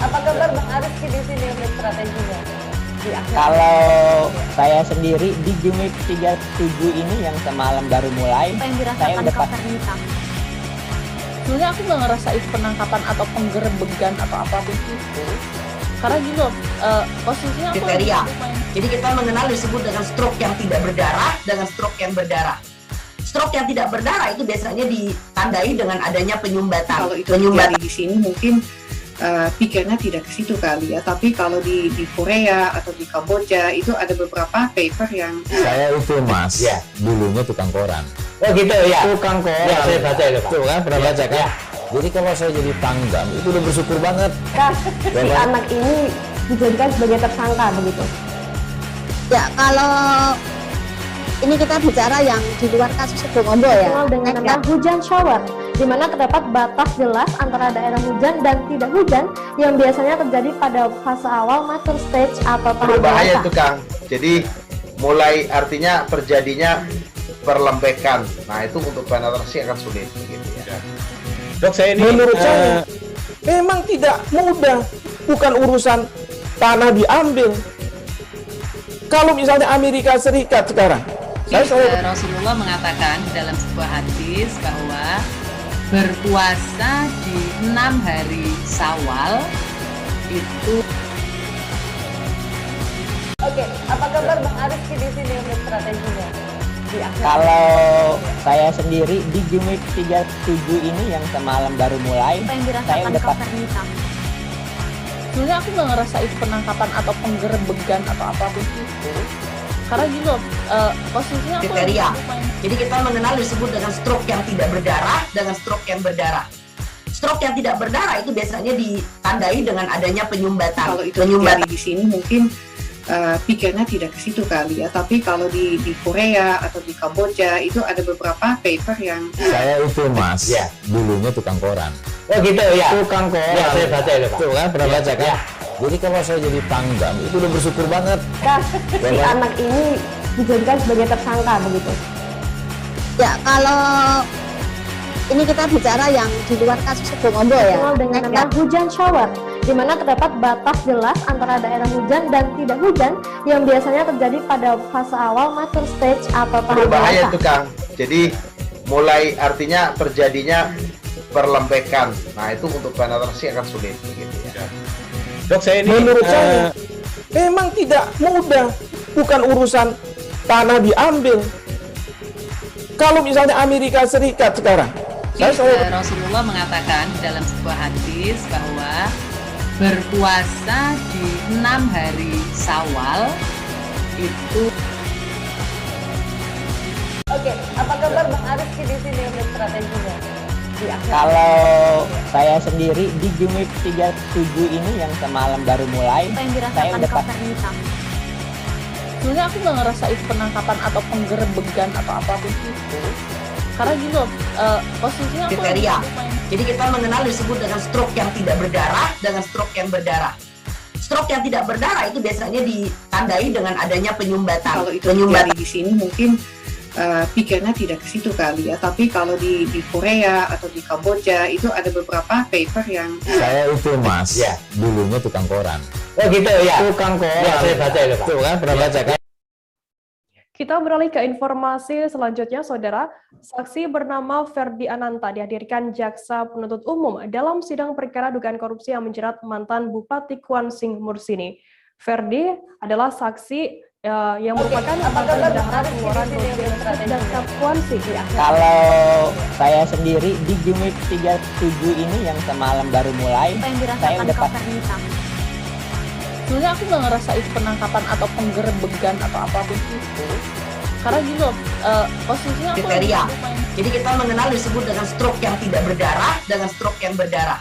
Apa kabar Bang Ariski di sini untuk strateginya? Kalau saya sendiri di Jumik 37 ini yang semalam baru mulai, Apa yang saya dirasakan udah Kak Fernita? Sebenarnya aku nggak ngerasain penangkapan atau penggerebegan atau apapun itu. Karena gini loh, posisinya aku kriteria. Jadi kita mengenal disebut dengan stroke yang tidak berdarah dengan stroke yang berdarah. Stroke yang tidak berdarah itu biasanya ditandai dengan adanya penyumbatan. Kalau itu terjadi di sini mungkin pikirnya tidak ke situ kali ya, tapi kalau di Korea atau di Kamboja itu ada beberapa paper yang Saya itu Mas, dulunya tukang koran. Oh gitu ya? Tukang koran. Ya, saya baca itu Pak. Tuh kan, pernah baca kan? Jadi kalau saya jadi Pangdam, itu udah bersyukur banget. Si anak ini dijadikan sebagai tersangka begitu. Ya, kalau ini kita bicara yang di luar kasus Sebongombo ya. Dikenal dengan nama hujan shower, di mana terdapat batas jelas antara daerah hujan dan tidak hujan yang biasanya terjadi pada fase awal mature stage atau tahap Berbahaya dewasa. itu Kang. Jadi mulai artinya terjadinya perlembekan. Nah itu untuk penetrasi akan sulit gitu ya. Dok, saya ini menurut saya memang tidak mudah, bukan urusan tanah diambil. Kalau misalnya Amerika Serikat sekarang, Rasulullah mengatakan dalam sebuah hadis bahwa berpuasa di 6 hari Syawal itu. Oke, apa kabar Bang Ariski di sini untuk strateginya? Kalau saya sendiri di Jumik 37 ini yang semalam baru mulai, Apa yang saya dirasakan udah Kak Fernita? Sebenarnya aku nggak ngerasain penangkapan atau penggerebegan atau apapun itu. Karena gini loh, posisinya aku kriteria. Jadi kita mengenal disebut dengan stroke yang tidak berdarah dengan stroke yang berdarah. Stroke yang tidak berdarah itu biasanya ditandai dengan adanya penyumbatan. kalau itu terjadi di sini mungkin pikirnya tidak ke situ kali ya, tapi kalau di Korea atau di Kamboja itu ada beberapa paper yang Saya itu Mas, dulunya tukang koran. Oh gitu ya? Tukang koran. Ya, saya baca itu Pak. Tuh kan, pernah baca kan? Jadi kalau saya jadi Pangdam, itu udah bersyukur banget. Si anak ini dijadikan sebagai tersangka begitu. Ya, kalau ini kita bicara yang di luar kasus Sebongombo ya. Dikenal dengan nama hujan shower, di mana terdapat batas jelas antara daerah hujan dan tidak hujan yang biasanya terjadi pada fase awal mature stage atau tahap Berbahaya dewasa. itu Kang. Jadi mulai artinya terjadinya perlembekan. Nah itu untuk penetrasi akan sulit gitu ya. Dok, saya ini menurut saya memang tidak mudah, bukan urusan tanah diambil. Kalau misalnya Amerika Serikat sekarang, Rasulullah mengatakan dalam sebuah hadis bahwa berpuasa di 6 hari Syawal itu. Oke, apa kabar Bang Ariski di sini untuk strateginya? Kalau saya sendiri di Jumik 37 ini yang semalam baru mulai, Apa yang saya dirasakan udah Kak Fernita? Sebenarnya aku nggak ngerasain penangkapan atau penggerebegan atau apapun itu. Karena gini loh, posisinya aku kriteria. Jadi kita mengenal disebut dengan stroke yang tidak berdarah dengan stroke yang berdarah. Stroke yang tidak berdarah itu biasanya ditandai dengan adanya penyumbatan. kalau itu terjadi di sini mungkin pikirnya tidak ke situ kali ya, tapi kalau di Korea atau di Kamboja itu ada beberapa paper yang Saya itu Mas, dulunya tukang koran. Oh gitu ya? Tukang koran. Ya, saya baca itu Pak. Tuh kan, pernah baca kan? Kita beralih ke informasi selanjutnya, Saudara. Saksi bernama Ferdi Ananta dihadirkan Jaksa Penuntut Umum dalam sidang perkara dugaan korupsi yang menjerat mantan Bupati Kwan Sing Mursini. Ferdi adalah saksi yang merupakan mantan bendahara pengeluaran dan Kwan Sing. Kalau saya sendiri di Jumik 37 ini yang semalam baru mulai, Apa yang saya dirasakan udah Kak Fernita? Sebenarnya aku nggak ngerasain penangkapan atau penggerebegan atau apapun itu. Karena gini loh, posisinya aku kriteria. Jadi kita mengenal disebut dengan stroke yang tidak berdarah dengan stroke yang berdarah.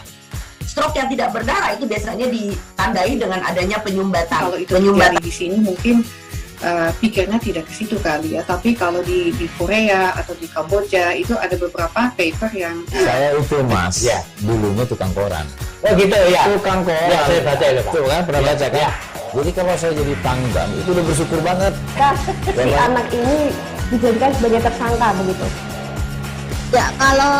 Stroke yang tidak berdarah itu biasanya ditandai dengan adanya penyumbatan. kalau itu terjadi di sini mungkin pikirnya tidak ke situ kali ya, tapi kalau di Korea atau di Kamboja itu ada beberapa paper yang Saya itu Mas, dulunya tukang koran. Oh gitu ya? Tukang koran. Ya, saya baca itu Pak. Tuh kan, pernah baca kan? Jadi kalau saya jadi Pangdam, itu udah bersyukur banget. Si anak ini dijadikan sebagai tersangka begitu. Ya, kalau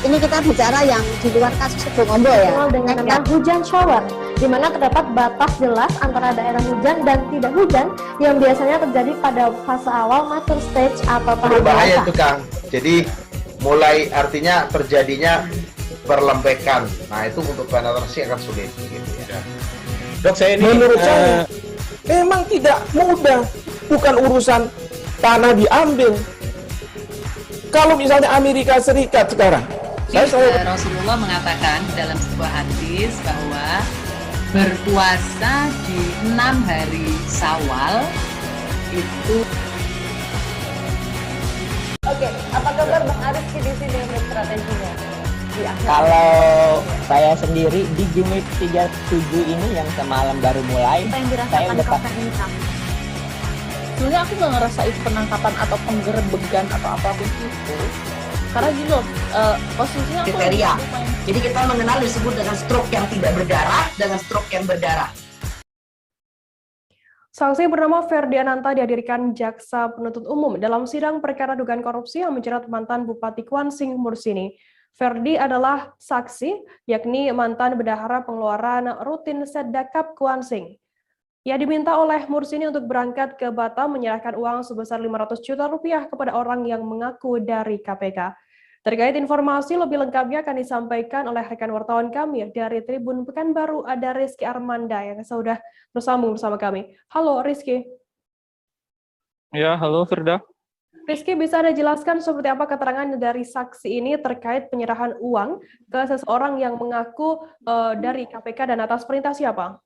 Ini kita bicara yang di luar kasus Bongombo ya. Dengan nama hujan shower, di mana terdapat batas jelas antara daerah hujan dan tidak hujan yang biasanya terjadi pada fase awal mature stage atau tahap Berbahaya dewasa. itu Kang. Jadi mulai artinya terjadinya perlembekan. Nah itu untuk penetrasi akan sulit. Gitu ya. Dok, saya ini menurut saya memang tidak mudah. Bukan urusan tanah diambil. Kalau misalnya Amerika Serikat sekarang, Rasulullah mengatakan dalam sebuah hadis bahwa berpuasa di 6 hari Syawal itu. Oke, apa kabar Bang Arif di sini untuk strateginya? Kalau saya sendiri di Jumit 37 ini yang semalam baru mulai, Apa yang saya dirasakan udah kakak ini, Kang? Sebenarnya aku nggak ngerasain penangkapan atau penggerebegan atau apapun itu. Karena gini loh, posisinya aku Kriteria. Jadi kita mengenal disebut dengan stroke yang tidak berdarah dengan stroke yang berdarah. Saksi bernama Ferdi Ananta dihadirkan Jaksa Penuntut Umum dalam sidang perkara dugaan korupsi yang menjerat mantan Bupati Kuansing Mursini. Ferdi adalah saksi, yakni mantan bendahara pengeluaran rutin Seddakap Kuansing. Ia diminta oleh Mursini untuk berangkat ke Batam menyerahkan uang sebesar 500 juta rupiah kepada orang yang mengaku dari KPK. Terkait informasi lebih lengkapnya akan disampaikan oleh rekan wartawan kami dari Tribun Pekanbaru, ada Rizky Armanda yang sudah bersambung bersama kami. Halo Rizky. Ya, halo Firda. Rizky, bisa Anda jelaskan seperti apa keterangan dari saksi ini terkait penyerahan uang ke seseorang yang mengaku dari KPK dan atas perintah siapa?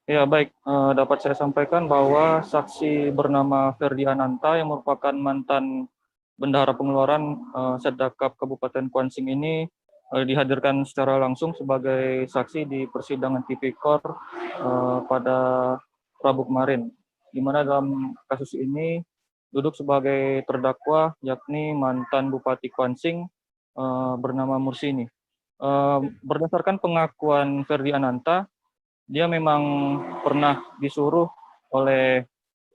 Ya, baik. Dapat saya sampaikan bahwa saksi bernama Ferdi Ananta yang merupakan mantan Bendahara Pengeluaran Seddakap Kabupaten Kuansing ini dihadirkan secara langsung sebagai saksi di persidangan Tipikor pada Rabu kemarin, di mana dalam kasus ini duduk sebagai terdakwa yakni mantan Bupati Kuansing bernama Mursini. Berdasarkan pengakuan Ferdi Ananta, dia memang pernah disuruh oleh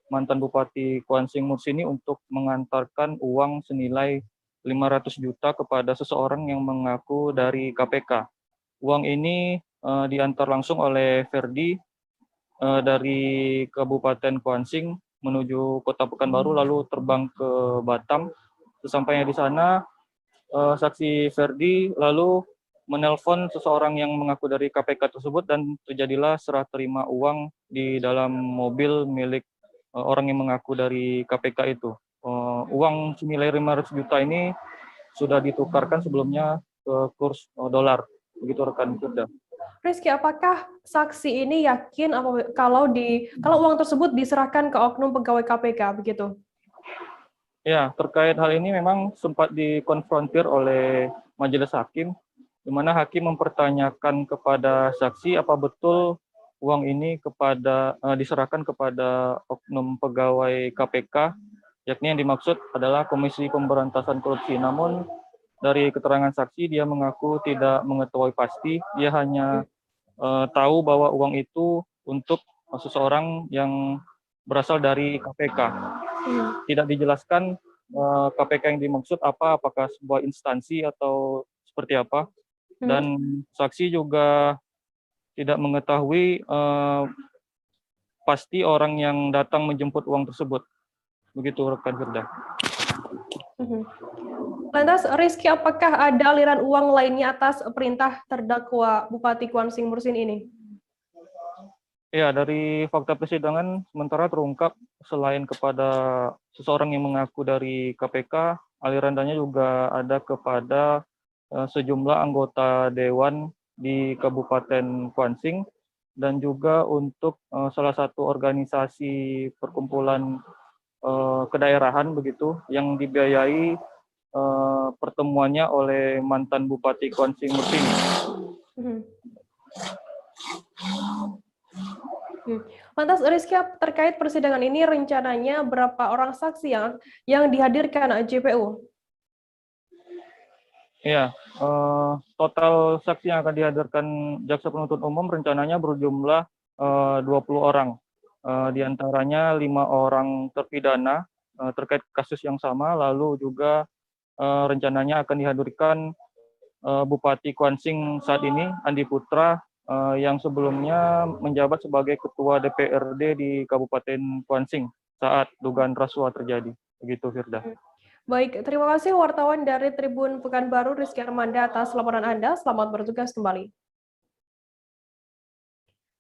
mantan Bupati Kuansing Mursini untuk mengantarkan uang senilai 500 juta kepada seseorang yang mengaku dari KPK. Uang ini diantar langsung oleh Ferdi dari Kabupaten Kuansing menuju Kota Pekanbaru lalu terbang ke Batam. Sesampainya di sana, saksi Ferdi lalu menelpon seseorang yang mengaku dari KPK tersebut dan terjadilah serah terima uang di dalam mobil milik orang yang mengaku dari KPK itu. Uang senilai 500 juta ini sudah ditukarkan sebelumnya ke kurs dolar. Begitu rekan Firda. Rizky, apakah saksi ini yakin kalau uang tersebut diserahkan ke oknum pegawai KPK begitu? Ya, terkait hal ini memang sempat dikonfrontir oleh majelis hakim, di mana hakim mempertanyakan kepada saksi apa betul uang ini diserahkan kepada oknum pegawai KPK, yakni yang dimaksud adalah Komisi Pemberantasan Korupsi. Namun dari keterangan saksi dia mengaku tidak mengetahui pasti, dia hanya tahu bahwa uang itu untuk seseorang yang berasal dari KPK. Tidak dijelaskan KPK yang dimaksud apa, apakah sebuah instansi atau seperti apa. Dan saksi juga tidak mengetahui pasti orang yang datang menjemput uang tersebut. Begitu rekan Firda. Lantas Rizky, apakah ada aliran uang lainnya atas perintah terdakwa Bupati Kuansing Mursini ini? Ya, dari fakta persidangan sementara terungkap selain kepada seseorang yang mengaku dari KPK, aliran dananya juga ada kepada sejumlah anggota dewan di Kabupaten Kuansing dan juga untuk salah satu organisasi perkumpulan kedaerahan begitu yang dibiayai pertemuannya oleh mantan Bupati Kuansing Mursini. Lantas Rizky, terkait persidangan ini rencananya berapa orang saksi yang dihadirkan JPU? Ya, total saksi yang akan dihadirkan Jaksa Penuntut Umum rencananya berjumlah 20 orang. Di antaranya 5 orang terpidana terkait kasus yang sama, lalu juga rencananya akan dihadirkan Bupati Kuansing saat ini, Andi Putra, yang sebelumnya menjabat sebagai Ketua DPRD di Kabupaten Kuansing saat dugaan rasuah terjadi. Begitu, Firda. Baik, terima kasih wartawan dari Tribun Pekanbaru, Rizky Armanda, atas laporan Anda. Selamat bertugas kembali.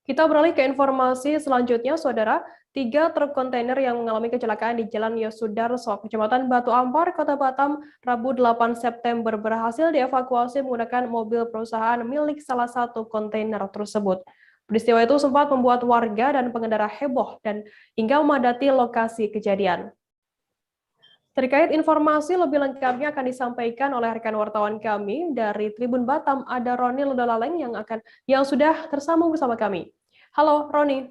Kita beralih ke informasi selanjutnya, Saudara. 3 truk kontainer yang mengalami kecelakaan di Jalan Yosudarso, Kecamatan Batu Ampar, Kota Batam, Rabu 8 September berhasil dievakuasi menggunakan mobil perusahaan milik salah satu kontainer tersebut. Peristiwa itu sempat membuat warga dan pengendara heboh dan hingga memadati lokasi kejadian. Terkait informasi lebih lengkapnya akan disampaikan oleh rekan wartawan kami dari Tribun Batam, ada Roni Lodolaleng yang sudah tersambung bersama kami. Halo, Roni.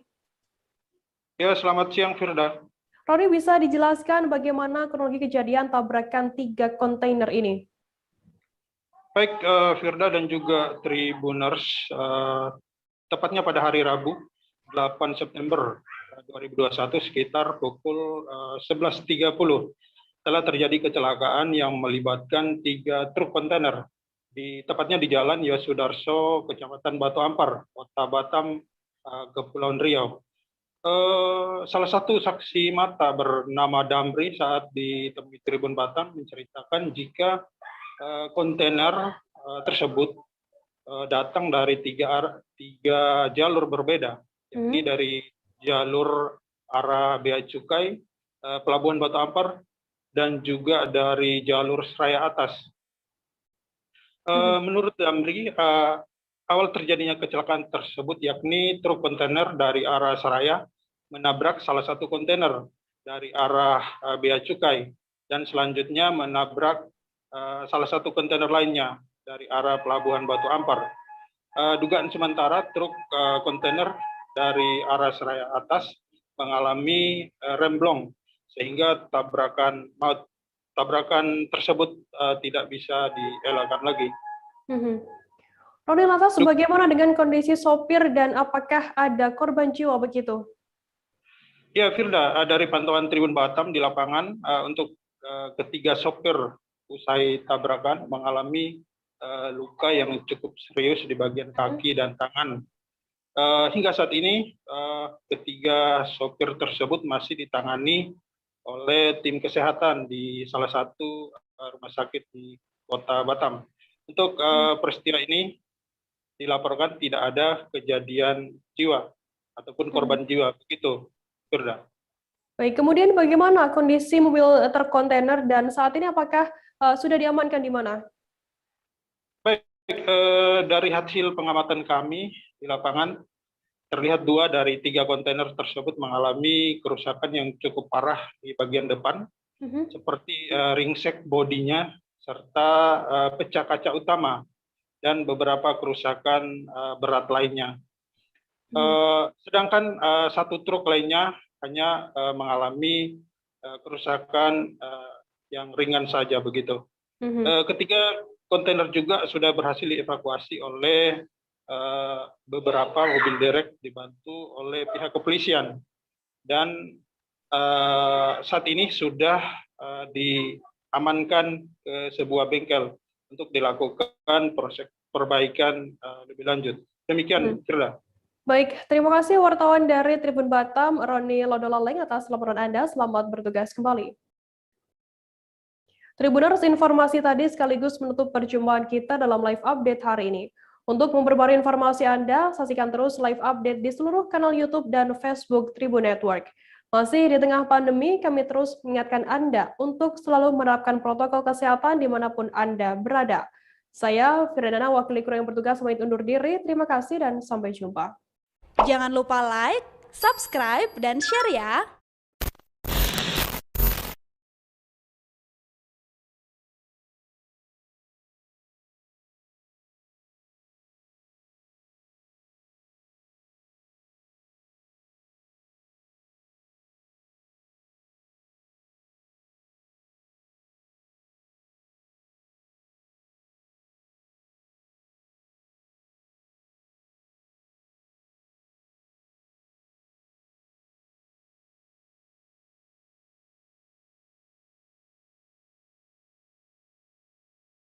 Ya, selamat siang, Firda. Roni, bisa dijelaskan bagaimana kronologi kejadian tabrakan 3 kontainer ini? Baik, Firda dan juga Tribuners, tepatnya pada hari Rabu, 8 September 2021, sekitar pukul 11.30, telah terjadi kecelakaan yang melibatkan 3 truk kontainer, tepatnya di Jalan Yosudarso, Kecamatan Batu Ampar, Kota Batam, Kepulauan Riau. Salah satu saksi mata bernama Damri saat ditemui Tribun Batam menceritakan jika kontainer tersebut datang dari tiga jalur berbeda, yakni dari jalur arah Bea Cukai, Pelabuhan Batu Ampar, dan juga dari jalur Seraya Atas. Menurut Damri, awal terjadinya kecelakaan tersebut yakni truk kontainer dari arah Seraya menabrak salah satu kontainer dari arah Bea Cukai dan selanjutnya menabrak salah satu kontainer lainnya dari arah Pelabuhan Batu Ampar. Dugaan sementara truk kontainer dari arah Seraya Atas mengalami remblong sehingga tabrakan tersebut tidak bisa dielakkan lagi. Roni, lantas bagaimana dengan kondisi sopir dan apakah ada korban jiwa begitu? Ya, Firda, dari pantauan Tribun Batam di lapangan, untuk ketiga sopir usai tabrakan mengalami luka yang cukup serius di bagian kaki dan tangan. Hingga saat ini, ketiga sopir tersebut masih ditangani oleh tim kesehatan di salah satu rumah sakit di Kota Batam. Untuk peristiwa ini dilaporkan tidak ada kejadian jiwa ataupun korban jiwa, begitu, Firda. Baik, kemudian bagaimana kondisi mobil truk kontainer dan saat ini apakah sudah diamankan di mana? Baik, dari hasil pengamatan kami di lapangan, terlihat 2 dari 3 kontainer tersebut mengalami kerusakan yang cukup parah di bagian depan, seperti ringsek bodinya, serta pecah kaca utama, dan beberapa kerusakan berat lainnya. Sedangkan satu truk lainnya hanya mengalami kerusakan yang ringan saja, begitu. Ketiga kontainer juga sudah berhasil dievakuasi oleh beberapa mobil derek dibantu oleh pihak kepolisian, dan saat ini sudah diamankan ke sebuah bengkel untuk dilakukan proses perbaikan lebih lanjut. Demikian, Firda. Baik, terima kasih wartawan dari Tribun Batam, Roni Lodolaleng, atas laporan Anda. Selamat bertugas kembali. Tribuners, informasi tadi sekaligus menutup perjumpaan kita dalam live update hari ini. Untuk memperbarui informasi Anda, saksikan terus live update di seluruh kanal YouTube dan Facebook Tribun Network. Masih di tengah pandemi, kami terus mengingatkan Anda untuk selalu menerapkan protokol kesehatan dimanapun Anda berada. Saya, Firdana, wakil kru yang bertugas pamit undur diri. Terima kasih dan sampai jumpa. Jangan lupa like, subscribe, dan share ya!